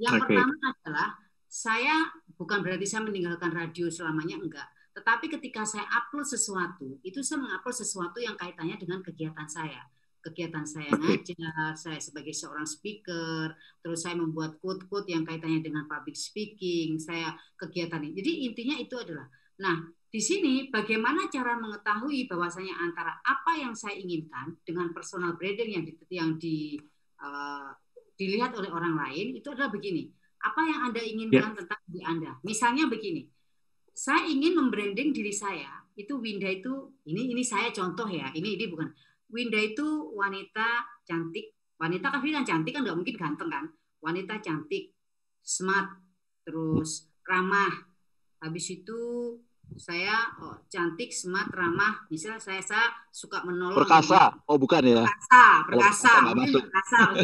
Yang pertama adalah saya bukan berarti saya meninggalkan radio selamanya, enggak. Tetapi ketika saya upload sesuatu, itu saya mengupload sesuatu yang kaitannya dengan kegiatan saya. Kegiatan saya ngajar, saya sebagai seorang speaker, terus saya membuat quote-quote yang kaitannya dengan public speaking, saya kegiatan ini. Jadi intinya itu adalah, nah di sini bagaimana cara mengetahui bahwasanya antara apa yang saya inginkan dengan personal branding yang dilihat oleh orang lain, itu adalah begini. Apa yang Anda inginkan tentang diri Anda? Misalnya begini, saya ingin membranding diri saya. Itu Winda itu, ini saya contoh ya, ini bukan. Winda itu wanita cantik. Wanita kan cantik kan nggak mungkin ganteng kan. Wanita cantik, smart, terus ramah. Habis itu saya cantik, smart, ramah. Misalnya saya suka menolong. Perkasa. Oh bukan ya. Perkasa. Gitu.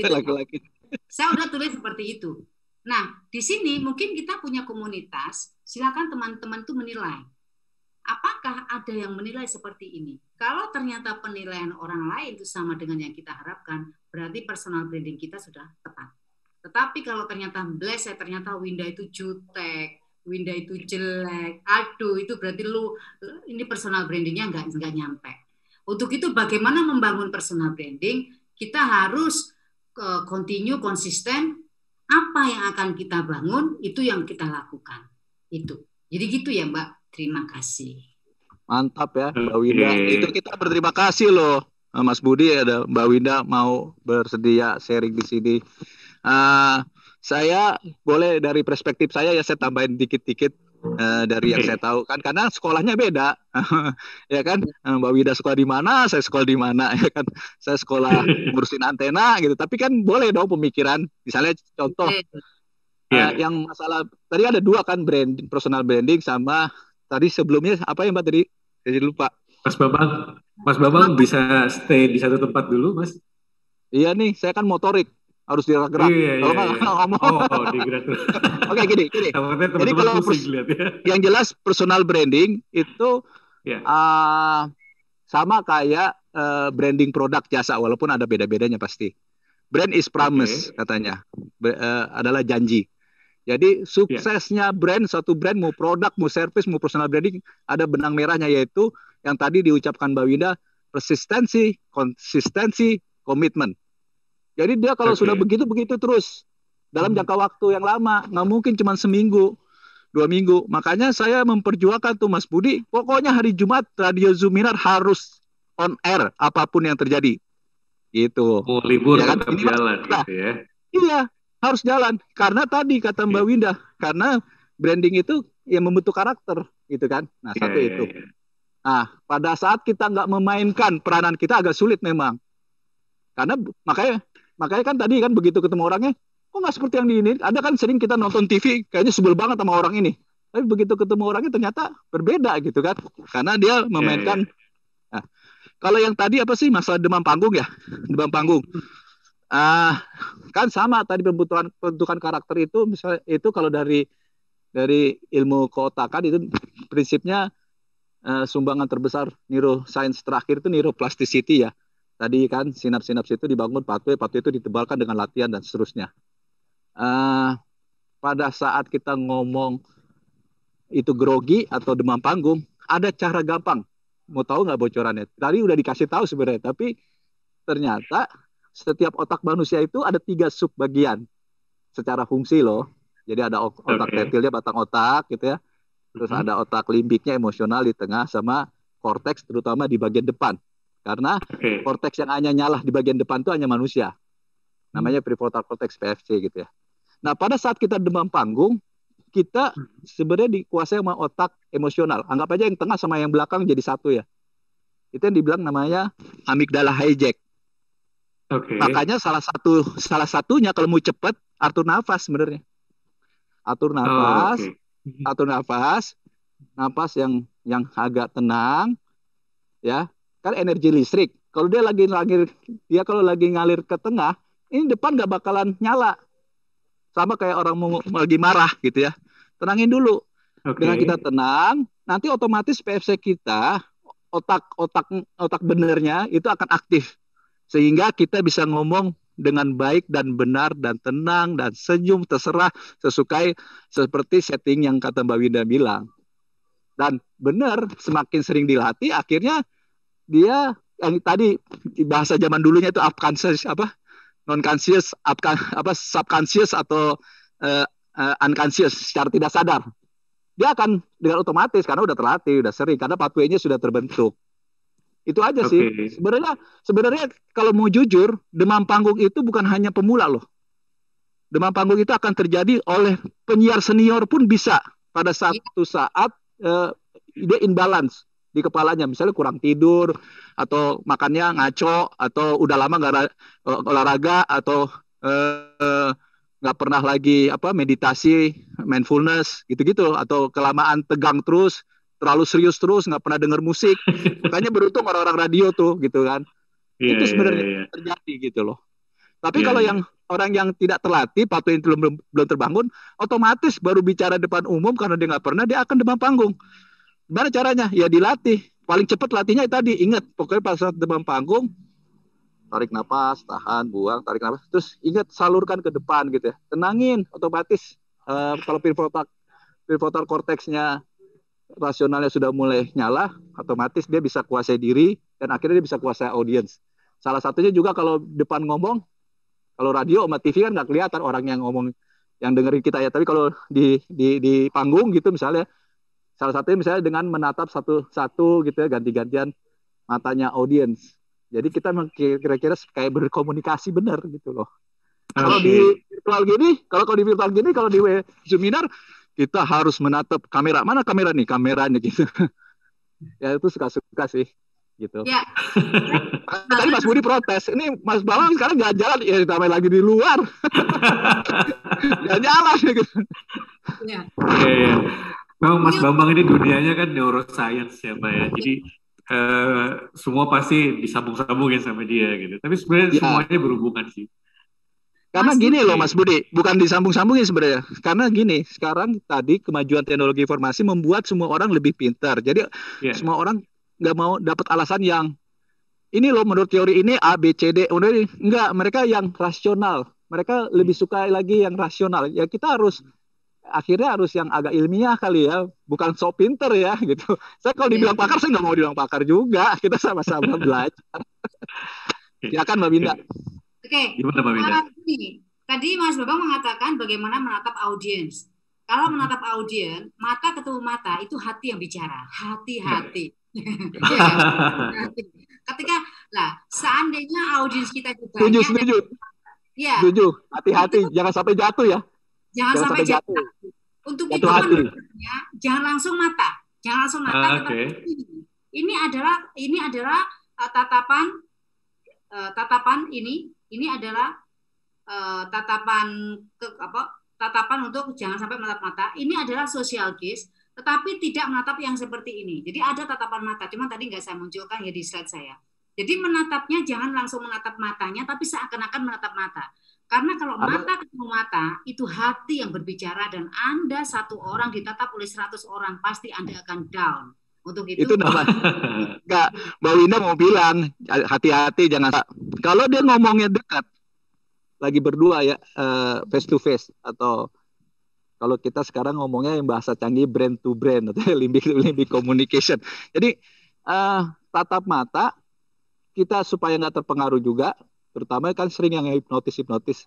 Laki-laki. Saya udah tulis seperti itu. Nah, di sini mungkin kita punya komunitas, silakan teman-teman tuh menilai. Apakah ada yang menilai seperti ini? Kalau ternyata penilaian orang lain itu sama dengan yang kita harapkan, berarti personal branding kita sudah tepat. Tetapi kalau ternyata ternyata Winda itu jutek, Winda itu jelek, aduh itu berarti ini personal brandingnya nggak nyampe. Untuk itu bagaimana membangun personal branding? Kita harus konsisten. Apa yang akan kita bangun, itu yang kita lakukan. Itu. Jadi gitu ya Mbak. Terima kasih. Mantap ya Mbak Winda. Itu kita berterima kasih loh Mas Budi, ada Mbak Winda mau bersedia sharing di sini. Saya boleh dari perspektif saya ya, saya tambahin dikit-dikit dari yang saya tahu kan, karena sekolahnya beda. Ya kan, Mbak Winda sekolah di mana, saya sekolah di mana, ya kan. Saya sekolah ngurusin antena gitu, tapi kan boleh dong pemikiran. Misalnya contoh yang masalah tadi ada dua kan, personal branding sama tadi sebelumnya apa ya Mbak tadi? Jadi lupa. Mas Bambang bisa stay di satu tempat dulu, Mas? Iya nih, saya kan motorik, harus gerak-gerak. Kalau nggak ngomong. Oh, digerak-gerak. Oke, gini. Jadi kalau yang jelas personal branding itu sama kayak branding produk jasa, walaupun ada beda-bedanya pasti. Brand is promise katanya, adalah janji. Jadi suksesnya suatu brand, mau produk, mau service, mau personal branding, ada benang merahnya, yaitu yang tadi diucapkan Mbak Winda, persistensi, konsistensi, komitmen. Jadi dia kalau sudah begitu terus dalam jangka waktu yang lama, nggak mungkin cuma seminggu, 2 minggu. Makanya saya memperjuangkan tuh Mas Budi, pokoknya hari Jumat Radio Zoominar harus on air apapun yang terjadi. Gitu. Oh, libur ya kan? Tetap jalan gitu ya. Iya, harus jalan. Karena tadi kata Mbak Winda, karena branding itu yang membentuk karakter, gitu kan. Nah, satu itu. Nah, pada saat kita nggak memainkan peranan kita agak sulit memang. Karena makanya kan tadi kan begitu ketemu orangnya, kok nggak seperti yang di ini. Ada kan sering kita nonton TV, kayaknya sebel banget sama orang ini. Tapi begitu ketemu orangnya ternyata berbeda gitu kan. Karena dia memainkan. Nah, kalau yang tadi apa sih masalah demam panggung ya? Demam panggung. Kan sama tadi pembentukan karakter itu, misalnya itu kalau dari ilmu keotakan itu prinsipnya sumbangan terbesar neuroscience terakhir itu neuroplasticity ya. Tadi kan sinaps-sinaps itu dibangun, pathway itu ditebalkan dengan latihan dan seterusnya. Pada saat kita ngomong itu grogi atau demam panggung, ada cara gampang mau tahu nggak bocorannya? Tadi udah dikasih tahu sebenarnya, tapi ternyata setiap otak manusia itu ada 3 subbagian secara fungsi loh. Jadi ada otak reptilnya, batang otak gitu ya. Terus ada otak limbiknya, emosional di tengah, sama korteks terutama di bagian depan. Karena korteks yang hanya nyala di bagian depan itu hanya manusia. Namanya prefrontal cortex PFC gitu ya. Nah, pada saat kita demam panggung, kita sebenarnya dikuasai sama otak emosional. Anggap aja yang tengah sama yang belakang jadi satu ya. Itu yang dibilang namanya amigdala hijack. Makanya salah satunya kalau mau cepat atur nafas sebenarnya. Atur nafas, nafas yang agak tenang, ya. Kan energi listrik. Kalau dia lagi ngalir ke tengah, ini depan nggak bakalan nyala. Sama kayak orang lagi marah gitu ya. Tenangin dulu. Dengan kita tenang, nanti otomatis PFC kita, otak benernya itu akan aktif. Sehingga kita bisa ngomong dengan baik dan benar dan tenang dan senyum, terserah, sesukai, seperti setting yang kata Mbak Winda bilang. Dan benar, semakin sering dilatih, akhirnya dia yang tadi bahasa zaman dulunya itu subconscious non-conscious, subconscious atau unconscious, secara tidak sadar. Dia akan dengan otomatis karena udah terlatih, udah sering, karena pathway-nya sudah terbentuk. Itu aja sih. Sebenarnya kalau mau jujur, demam panggung itu bukan hanya pemula loh. Demam panggung itu akan terjadi oleh penyiar senior pun bisa pada satu saat dia imbalance di kepalanya, misalnya kurang tidur atau makannya ngaco atau udah lama nggak olahraga atau nggak pernah lagi meditasi, mindfulness gitu-gitu, atau kelamaan tegang terus, terlalu serius terus, nggak pernah denger musik. Makanya beruntung orang-orang radio tuh gitu kan. Itu sebenarnya terjadi gitu loh. Tapi kalau yang orang yang tidak terlatih, pathway itu belum terbangun, otomatis baru bicara depan umum karena dia nggak pernah, dia akan demam panggung. Gimana caranya? Ya dilatih. Paling cepat latihnya tadi, ingat, pokoknya pas saat demam panggung, tarik napas, tahan, buang, tarik napas, terus ingat salurkan ke depan gitu ya. Tenangin, otomatis kalau prefrontal cortexnya rasionalnya sudah mulai nyala, otomatis dia bisa kuasai diri dan akhirnya dia bisa kuasai audiens. Salah satunya juga kalau depan ngomong, kalau radio sama TV kan nggak kelihatan orang yang ngomong, yang dengerin kita ya. Tapi kalau di panggung gitu misalnya, salah satunya misalnya dengan menatap satu-satu gitu ya, ganti-gantian matanya audiens. Jadi kita kira-kira kayak berkomunikasi benar gitu loh. Kalau di virtual gini, kalau di seminar, kita harus menatap kamera. Mana kamera nih? Kameranya gitu. Ya itu suka-suka sih gitu. Ya. Tadi Mas Budi protes. Ini Mas Bambang sekarang nggak jalan, ya ditambah lagi di luar. Nggak jalan gitu. Iya. Memang Mas Bambang ini dunianya kan neuroscience ya Pak ya. Jadi semua pasti disambung-sambungin sama dia gitu. Tapi sebenarnya semuanya berhubungan sih. Karena gini loh Mas Budi, bukan disambung-sambungin sebenarnya. Karena gini, sekarang tadi kemajuan teknologi informasi membuat semua orang lebih pintar. Jadi semua orang nggak mau dapat alasan yang ini loh menurut teori ini A, B, C, D. Enggak, mereka yang rasional. Mereka lebih suka lagi yang rasional. Ya kita akhirnya harus yang agak ilmiah kali ya. Bukan sok pinter ya gitu. Saya kalau dibilang pakar, saya nggak mau dibilang pakar juga. Kita sama-sama belajar. Ya kan Mbak Binda? Oke, tadi Mas Bambang mengatakan bagaimana menatap audiens. Kalau menatap audiens, mata ketemu mata, itu hati yang bicara. Hati-hati. Ketika, seandainya audiens kita juga Setuju. Hati-hati, jangan sampai jatuh ya. Jangan sampai jatuh. Untuk itu menurutnya, jangan langsung mata. Ini adalah tatapan ini adalah tatapan untuk jangan sampai menatap mata. Ini adalah social gaze, tetapi tidak menatap yang seperti ini. Jadi ada tatapan mata, cuma tadi nggak saya munculkan ya di slide saya. Jadi menatapnya jangan langsung menatap matanya, tapi seakan-akan menatap mata. Karena kalau mata ketemu mata, itu hati yang berbicara, dan Anda satu orang ditatap oleh 100 orang, pasti Anda akan down. Untuk itu Mbak Winda mau bilang hati-hati, jangan. Kalau dia ngomongnya dekat, lagi berdua ya, face to face, atau kalau kita sekarang ngomongnya yang bahasa canggih brain to brain atau limbic communication. Jadi tatap mata kita supaya nggak terpengaruh juga, terutama kan sering yang hipnotis.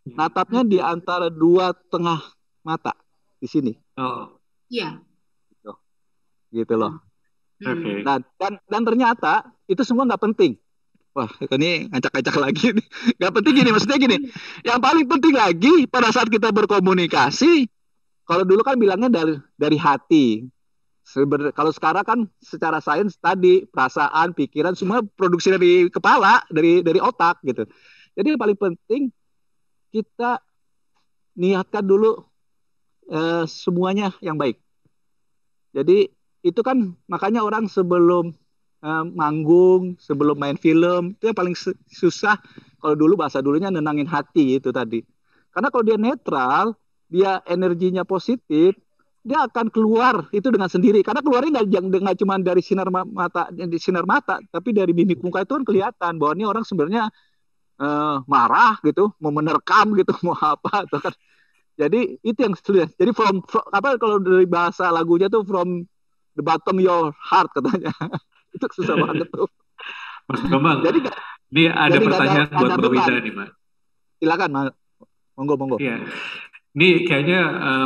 Natapnya di antara dua tengah mata di sini. Oh. Iya. Gitu loh. Oke. Dan ternyata itu semua nggak penting. Wah, ini ngacak-ngacak lagi nih. Nggak penting gini, maksudnya gini. Yang paling penting lagi pada saat kita berkomunikasi, kalau dulu kan bilangnya dari hati. Kalau sekarang kan secara sains tadi perasaan, pikiran semua produksi dari kepala, dari otak gitu. Jadi yang paling penting kita niatkan dulu semuanya yang baik. Jadi itu kan makanya orang sebelum manggung, sebelum main film, itu yang paling susah. Kalau dulu bahasa dulunya nenangin hati itu tadi. Karena kalau dia netral, dia energinya positif, dia akan keluar itu dengan sendiri. Karena keluarnya nggak cuma dari sinar mata, tapi dari mimik muka itu kan kelihatan bahwa ini orang sebenarnya marah gitu, mau menerkam gitu, mau apa tuh kan. Jadi itu yang sulit. Jadi from kalau dari bahasa lagunya tuh from the bottom your heart katanya. Itu susah banget tuh. Mas Bambang, ini ada pertanyaan buat Mbak Winda nih, Mbak. Silakan, monggo. Iya. Ini kayaknya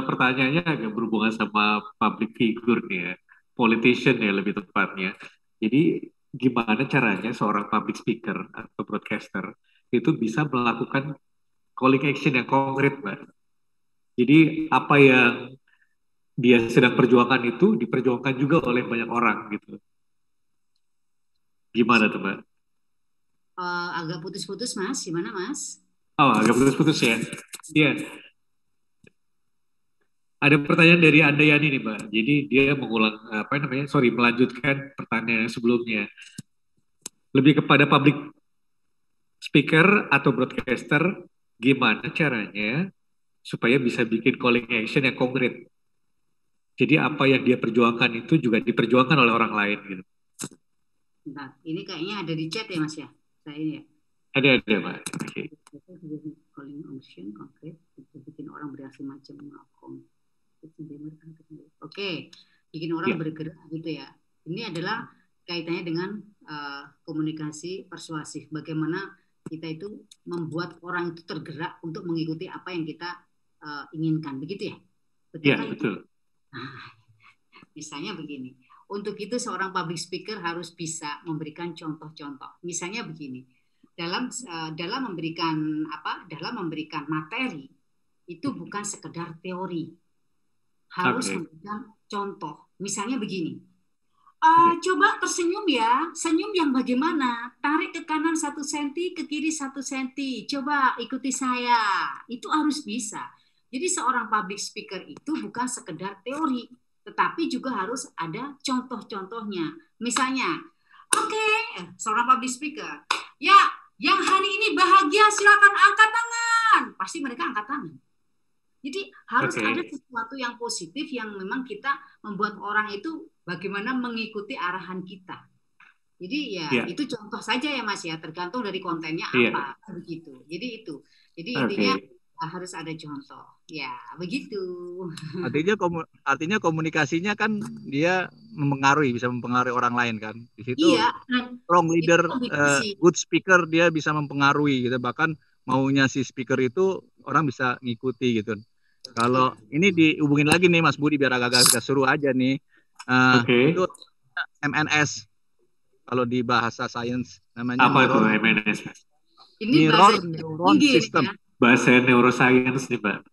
pertanyaannya agak berhubungan sama public figure nih ya, politician ya lebih tepatnya. Jadi gimana caranya seorang public speaker atau broadcaster itu bisa melakukan calling action yang konkret, Mbak? Jadi apa yang dia sedang perjuangkan itu diperjuangkan juga oleh banyak orang gitu. Gimana tuh, Mbak? Agak putus-putus, Mas. Gimana, Mas? Oh, agak putus-putus ya. Iya. Ada pertanyaan dari Andayani nih, Mbak. Jadi dia melanjutkan pertanyaan sebelumnya. Lebih kepada public speaker atau broadcaster, gimana caranya supaya bisa bikin calling action yang konkret. Jadi apa yang dia perjuangkan itu juga diperjuangkan oleh orang lain gitu. Bentar, ini kayaknya ada di chat ya, Mas ya? Saya ini ya. Ada, Pak. Oke. Calling action konkret, bikin orang bereaksi macam apa. Oke, bikin orang bergerak gitu ya. Ini adalah kaitannya dengan komunikasi persuasif. Bagaimana kita itu membuat orang itu tergerak untuk mengikuti apa yang kita inginkan, begitu ya? Iya, betul. Nah, misalnya begini. Untuk itu seorang public speaker harus bisa memberikan contoh-contoh. Misalnya begini, dalam memberikan materi itu bukan sekedar teori, harus memberikan contoh. Misalnya begini, coba tersenyum ya, senyum yang bagaimana? Tarik ke kanan 1 cm, ke kiri 1 cm. Coba ikuti saya. Itu harus bisa. Jadi seorang public speaker itu bukan sekedar teori, tetapi juga harus ada contoh-contohnya. Misalnya, seorang public speaker, ya, yang hari ini bahagia silakan angkat tangan. Pasti mereka angkat tangan. Jadi harus ada sesuatu yang positif yang memang kita membuat orang itu bagaimana mengikuti arahan kita. Jadi itu contoh saja ya, Mas ya, tergantung dari kontennya apa begitu. Jadi itu. Jadi intinya harus ada contoh. Ya, begitu. Artinya komunikasinya kan dia bisa mempengaruhi orang lain kan. Di situ strong leader, good speaker dia bisa mempengaruhi gitu. Bahkan maunya si speaker itu orang bisa ngikuti gitu. Kalau ini dihubungin lagi nih Mas Budi biar agak-agak seru aja nih. Itu MNS. Kalau di bahasa sains namanya apa itu MNS? Mirror Neuron System. Bahasa neuroscience nih, Pak.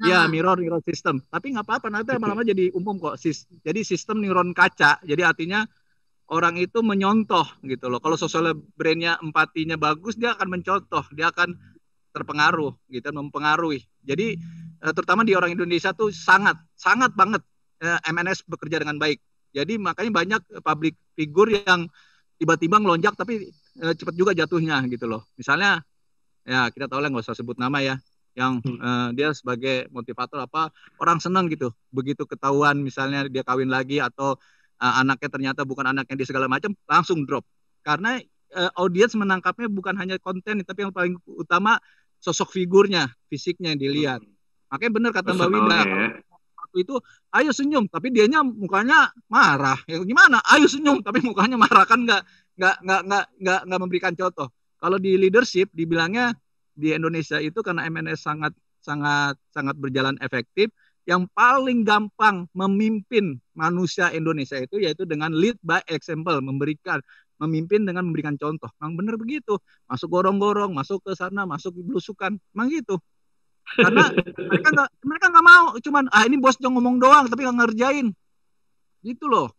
Ya, mirror neuron system. Tapi nggak apa-apa, nanti lama-lama jadi umum kok. Jadi sistem neuron kaca. Jadi artinya orang itu menyontoh gitu loh. Kalau social brain-nya, empatinya bagus, dia akan mencontoh, dia akan terpengaruh gitu, mempengaruhi. Jadi terutama di orang Indonesia tuh sangat banget MNS bekerja dengan baik. Jadi makanya banyak public figure yang tiba-tiba ngelonjak tapi cepat juga jatuhnya gitu loh. Misalnya ya kita tahu lah, nggak usah sebut nama ya, yang dia sebagai motivator orang senang gitu begitu ketahuan misalnya dia kawin lagi atau anaknya ternyata bukan anaknya dia segala macam, langsung drop karena audiens menangkapnya bukan hanya konten tapi yang paling utama sosok figurnya, fisiknya yang dilihat. Makanya benar kata Mbak Winda, waktu itu, ayo senyum, tapi dianya mukanya marah. Ya, gimana? Ayo senyum, tapi mukanya marah, kan nggak memberikan contoh. Kalau di leadership dibilangnya di Indonesia itu karena MNS sangat berjalan efektif, yang paling gampang memimpin manusia Indonesia itu yaitu dengan lead by example, memimpin dengan memberikan contoh. Memang benar begitu. Masuk gorong-gorong, masuk ke sana, masuk belusukan, memang gitu. Karena mereka nggak mau, cuman ini bos jangan ngomong doang tapi nggak ngerjain, gitu loh.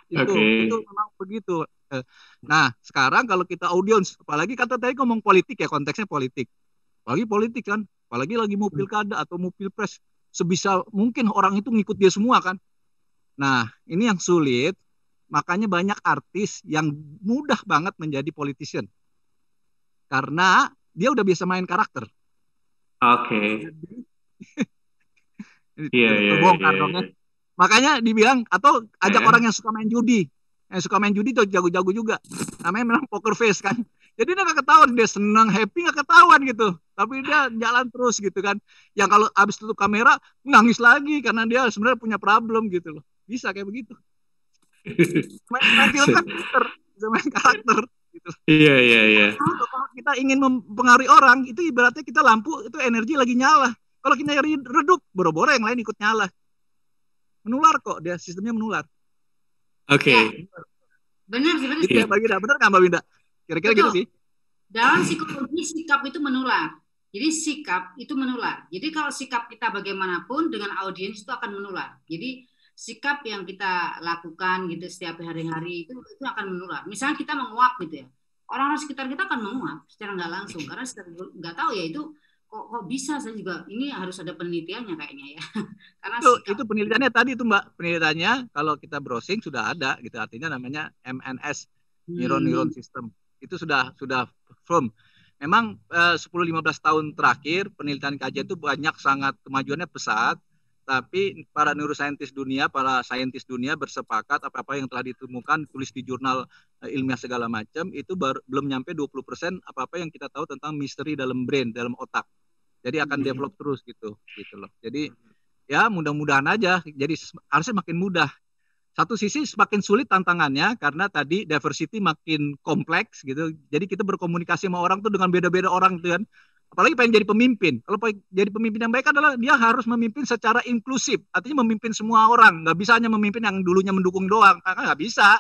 Itu memang begitu. Nah sekarang kalau kita audiens, apalagi kata tadi ngomong politik ya, konteksnya politik, apalagi politik kan, apalagi lagi mau pilkada atau mau pilpres, sebisa mungkin orang itu ngikut dia semua kan. Nah ini yang sulit, makanya banyak artis yang mudah banget menjadi politician karena dia udah biasa main karakter. Terbongkar dong ya. Makanya dibilang, atau ajak orang yang suka main judi. Yang suka main judi tuh jago-jago juga. Namanya memang poker face kan. Jadi dia gak ketahuan, dia senang, happy gak ketahuan gitu. Tapi dia jalan terus gitu kan. Yang kalau habis tutup kamera, nangis lagi karena dia sebenarnya punya problem gitu loh. Bisa kayak begitu. Main film kan bisa main karakter. Gitu. Iya. Kalau kita ingin mempengaruhi orang, itu ibaratnya kita lampu, itu energi lagi nyala. Kalau kita redup, boro-boro yang lain ikut nyala. Menular kok, dia sistemnya menular. Benar sih. Iya, benar nggak Mbak Winda? Kira-kira gitu sih. Dalam psikologi sikap itu menular. Jadi sikap itu menular. Jadi kalau sikap kita bagaimanapun dengan audiens itu akan menular. Jadi sikap yang kita lakukan gitu setiap hari-hari itu akan menular. Misalnya kita menguap gitu ya, orang-orang sekitar kita akan menguap secara nggak langsung karena nggak tahu ya itu kok bisa. Saya juga ini harus ada penelitiannya kayaknya ya. Karena itu penelitiannya tadi itu Mbak, penelitiannya kalau kita browsing sudah ada gitu, artinya namanya MNS, neuron system. Itu sudah firm. Memang 10-15 tahun terakhir penelitian kajian itu banyak, sangat kemajuannya pesat. Tapi para neuroscientist dunia, para saintis dunia bersepakat apa-apa yang telah ditemukan, tulis di jurnal ilmiah segala macam, itu belum nyampe 20% apa-apa yang kita tahu tentang misteri dalam brain, dalam otak. Jadi akan develop terus gitu loh. Jadi ya mudah-mudahan aja, jadi harusnya makin mudah. Satu sisi semakin sulit tantangannya karena tadi diversity makin kompleks gitu. Jadi kita berkomunikasi sama orang tuh dengan beda-beda orang tuh kan. Apalagi pengen jadi pemimpin. Kalau jadi pemimpin yang baik adalah dia harus memimpin secara inklusif. Artinya memimpin semua orang. Nggak bisa hanya memimpin yang dulunya mendukung doang. Karena nggak bisa.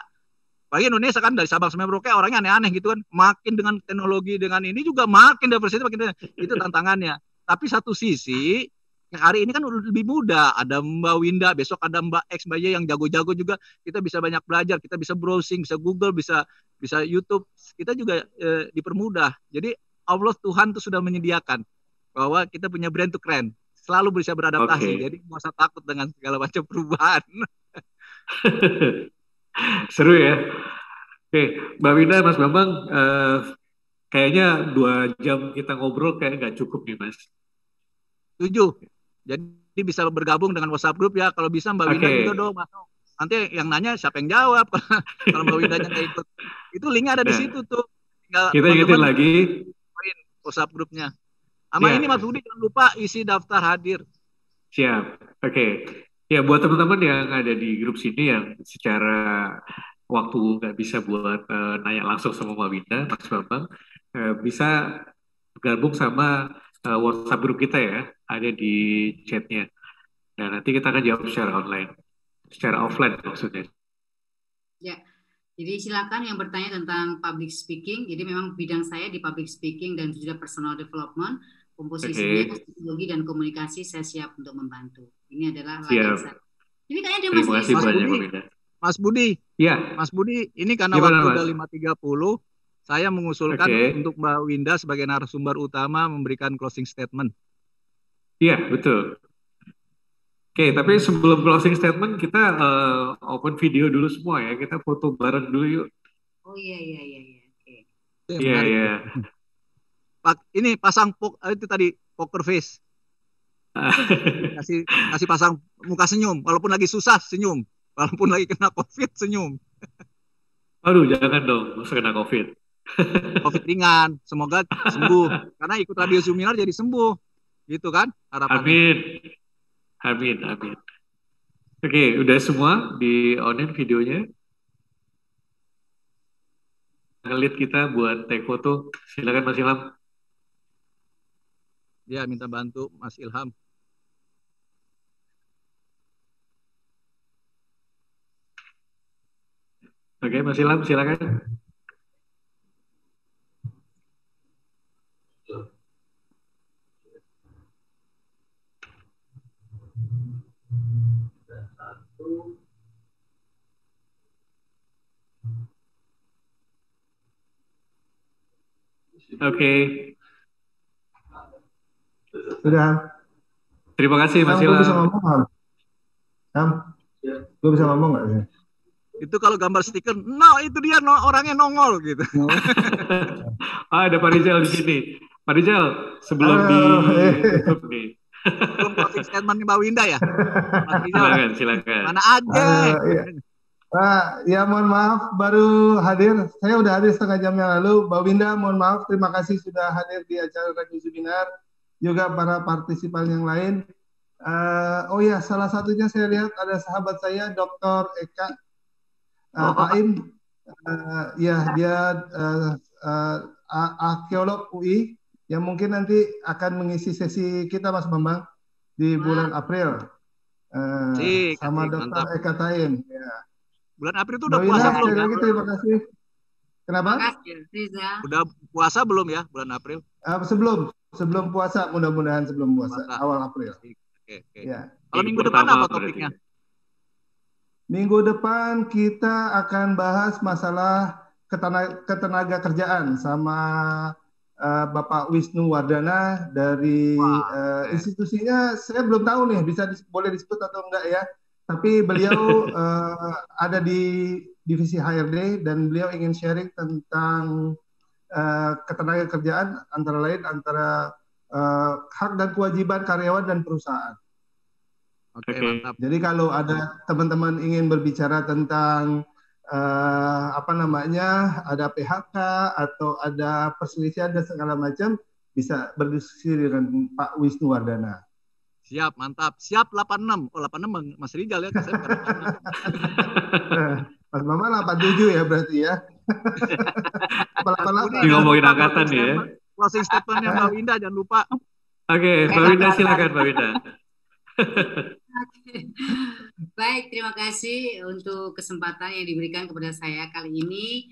Apalagi Indonesia kan dari Sabang sampai Merauke orangnya aneh-aneh gitu kan. Makin dengan teknologi, dengan ini juga makin diversitas, makin itu tantangannya. Tapi satu sisi, hari ini kan udah lebih mudah. Ada Mbak Winda, besok ada Mbak X, Mbak Y yang jago-jago juga. Kita bisa banyak belajar, kita bisa browsing, bisa Google, bisa YouTube. Kita juga dipermudah. Jadi Allah Tuhan tuh sudah menyediakan bahwa kita punya brand tuh keren, selalu berusaha beradaptasi. Jadi nggak usah takut dengan segala macam perubahan. Seru ya. Mbak Winda, Mas Bambang, kayaknya 2 jam kita ngobrol kayak nggak cukup nih Mas. 7. Jadi bisa bergabung dengan WhatsApp group ya. Kalau bisa Mbak Winda juga dong masuk. Nanti yang nanya siapa yang jawab. Kalau Mbak Windanya nggak ikut, itu linknya ada di situ tuh. Tinggal kita ingetin lagi. WhatsApp grupnya. Sama ini Mas Budi jangan lupa isi daftar hadir. Siap. Ya buat teman-teman yang ada di grup sini yang secara waktu nggak bisa buat nanya langsung sama Mbak Winda, Mas Bambang, bisa gabung sama WhatsApp grup kita ya, ada di chatnya. Dan nanti kita akan jawab secara online, secara offline maksudnya. Ya. Jadi silakan yang bertanya tentang public speaking. Jadi memang bidang saya di public speaking dan juga personal development, komposisinya, psikologi dan komunikasi, saya siap untuk membantu. Ini adalah ladang saya. Ini kayaknya dia Terima kasih banyak, Mas Budi. Iya. Mas Budi, ini karena waktu udah 5.30, saya mengusulkan untuk Mbak Winda sebagai narasumber utama memberikan closing statement. Iya, betul. Tapi sebelum closing statement kita open video dulu semua ya. Kita foto bareng dulu yuk. Oh iya. Iya. Ini pasang itu tadi poker face. kasih pasang muka senyum. Walaupun lagi susah senyum. Walaupun lagi kena COVID senyum. Aduh jangan dong, masa kena COVID. COVID ringan. Semoga sembuh. Karena ikut radio seminar jadi sembuh. Gitu kan harapannya. Amin. Amin, amin. Oke, udah semua di on-in videonya. Ngelit kita buat take foto. Silakan Mas Ilham. Ya, minta bantu Mas Ilham. Oke, Mas Ilham silakan. Oke. Sudah. Terima kasih Mas Gue bisa Ilham. ngomong, Ham? Gue bisa ngomong nggak sih? Itu kalau gambar stiker, no itu dia orangnya nongol gitu. Ada Pak Rizal di sini. Pak Rizal, sebelum ditutup nih. Belum closing statement Mbak Winda ya? Mas Rizal, silakan. mana aja? Ya mohon maaf baru hadir. Saya udah hadir setengah jam yang lalu. Mbak Winda mohon maaf. Terima kasih sudah hadir di acara Radio Seminar. Juga para partisipan yang lain. Oh ya, salah satunya saya lihat ada sahabat saya, Dr. Eka Taim. Ya, dia arkeolog UI yang mungkin nanti akan mengisi sesi kita, Mas Bambang, di bulan April. Sama Dr. Mantap. Eka Taim. Ya. Bulan April itu udah puasa belum ya? Terima kasih. Kenapa? Udah puasa belum ya bulan April? Sebelum puasa, mudah-mudahan sebelum puasa, awal April. Oke. Ya. Kalau minggu depan apa topiknya? Minggu depan kita akan bahas masalah ketenaga kerjaan sama Bapak Wisnu Wardana dari institusinya. Saya belum tahu nih, boleh disebut atau enggak ya. Tapi beliau ada di divisi HRD dan beliau ingin sharing tentang ketenaga kerjaan antara lain hak dan kewajiban karyawan dan perusahaan. Oke, mantap. Jadi kalau ada teman-teman ingin berbicara tentang ada PHK atau ada perselisihan dan segala macam, bisa berdiskusi dengan Pak Wisnu Wardana. Siap, mantap. Siap 86. Oh, 86 Mas Rizal ya. Saya bukan 86. Mas Mama 87 ya berarti ya. 88. Ini ngomongin angkatan nih ya. Closing statement-nya Mbak Winda, jangan lupa. Oke, Mbak Winda silakan Mbak Winda. Baik, terima kasih untuk kesempatan yang diberikan kepada saya kali ini.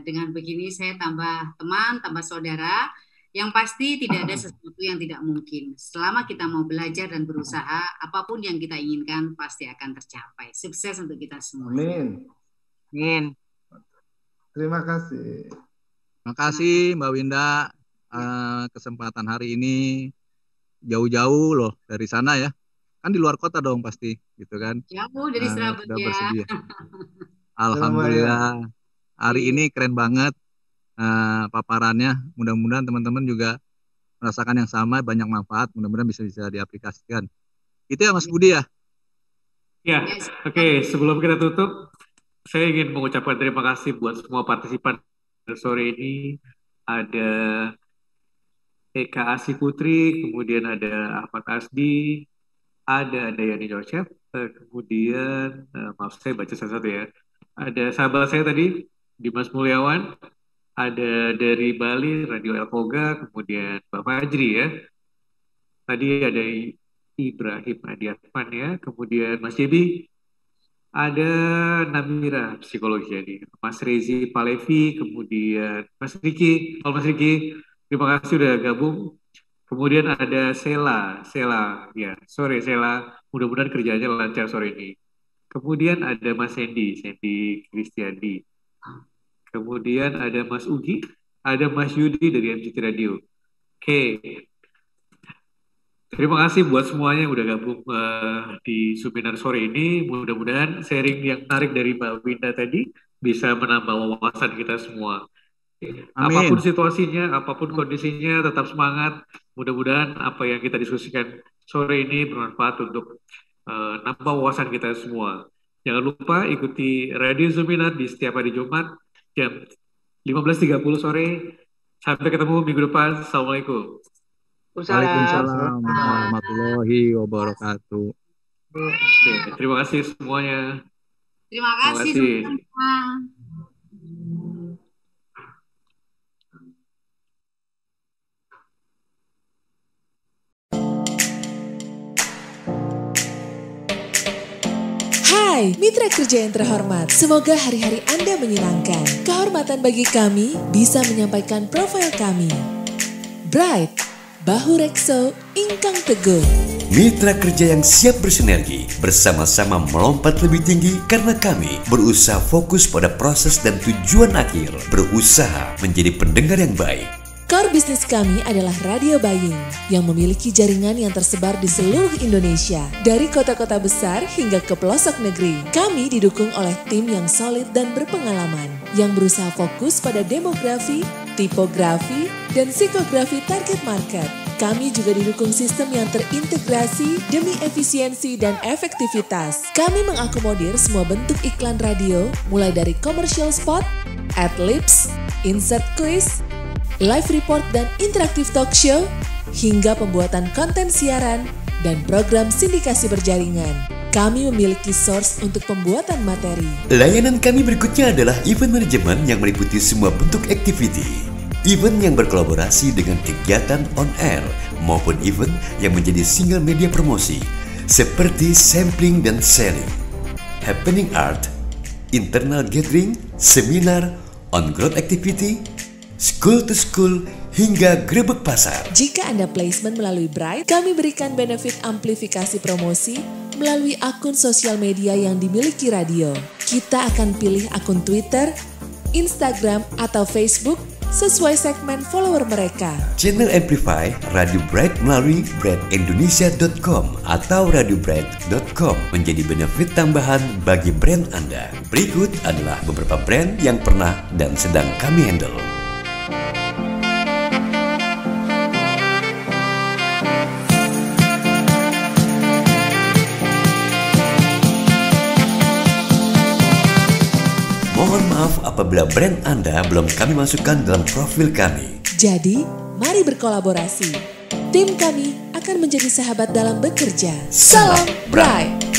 Dengan begini saya tambah teman, tambah saudara. Yang pasti tidak ada sesuatu yang tidak mungkin. Selama kita mau belajar dan berusaha, apapun yang kita inginkan pasti akan tercapai. Sukses untuk kita semua. Amin. Amin. Terima kasih. Terima kasih Mbak Winda. Kesempatan hari ini jauh-jauh loh dari sana ya. Kan di luar kota dong pasti, gitu kan? Jauh dari Surabaya. Sudah bersedia. Alhamdulillah. Hari ini keren banget. Paparannya, mudah-mudahan teman-teman juga merasakan yang sama, banyak manfaat, mudah-mudahan bisa diaplikasikan. Itu ya Mas Budi ya? Ya, oke. Sebelum kita tutup, saya ingin mengucapkan terima kasih buat semua partisipan sore ini. Ada Eka Asih Putri, kemudian ada Ahmad Asdi, ada Yani Joseph, kemudian maaf saya baca satu-satu ya. Ada sahabat saya tadi, Dimas Mulyawan, ada dari Bali, Radio Elkoga, kemudian Pak Fajri ya. Tadi ada Ibrahim Adiatman ya, kemudian Mas Jebi, ada Namira psikologi ini, Mas Rezi Palevi, kemudian Mas Riki, Mas Riki, terima kasih sudah gabung. Kemudian ada Sela ya, sore Sela, mudah-mudahan kerjanya lancar sore ini. Kemudian ada Mas Sandy Kristiandi. Kemudian ada Mas Ugi, ada Mas Yudi dari MCT Radio. Oke. Terima kasih buat semuanya yang udah gabung di seminar sore ini. Mudah-mudahan sharing yang menarik dari Mbak Winda tadi bisa menambah wawasan kita semua. Amin. Apapun situasinya, apapun kondisinya, tetap semangat. Mudah-mudahan apa yang kita diskusikan sore ini bermanfaat untuk nambah wawasan kita semua. Jangan lupa ikuti Radio Seminar di setiap hari Jumat jam 15.30 sore. Sampai ketemu minggu depan. Assalamualaikum. Waalaikumsalam warahmatullahi wabarakatuh. Oke, terima kasih semuanya. Terima kasih semua. Hai, mitra kerja yang terhormat. Semoga hari-hari Anda menyenangkan. Kehormatan bagi kami bisa menyampaikan profil kami. Bright, Bahu Rekso, Ingkang Teguh. Mitra kerja yang siap bersinergi, bersama-sama melompat lebih tinggi karena kami berusaha fokus pada proses dan tujuan akhir, berusaha menjadi pendengar yang baik. Core bisnis kami adalah radio buying yang memiliki jaringan yang tersebar di seluruh Indonesia, dari kota-kota besar hingga ke pelosok negeri. Kami didukung oleh tim yang solid dan berpengalaman, yang berusaha fokus pada demografi, tipografi, dan psikografi target market. Kami juga didukung sistem yang terintegrasi demi efisiensi dan efektivitas. Kami mengakomodir semua bentuk iklan radio, mulai dari commercial spot, ad-libs, insert quiz, live report dan interaktif talk show, hingga pembuatan konten siaran dan program sindikasi berjaringan. Kami memiliki source untuk pembuatan materi. Layanan kami berikutnya adalah event management yang meliputi semua bentuk activity. Event yang berkolaborasi dengan kegiatan on air maupun event yang menjadi single media promosi seperti sampling dan selling, happening art, internal gathering, seminar, on-ground activity, school to school, hingga grebek pasar. Jika Anda placement melalui Bright, kami berikan benefit amplifikasi promosi melalui akun sosial media yang dimiliki radio. Kita akan pilih akun Twitter, Instagram, atau Facebook sesuai segmen follower mereka. Channel Amplify Radio Bright melalui brightindonesia.com atau radiobright.com menjadi benefit tambahan bagi brand Anda. Berikut adalah beberapa brand yang pernah dan sedang kami handle. Mohon maaf apabila brand Anda belum kami masukkan dalam profil kami. Jadi, mari berkolaborasi. Tim kami akan menjadi sahabat dalam bekerja. Salam Bright!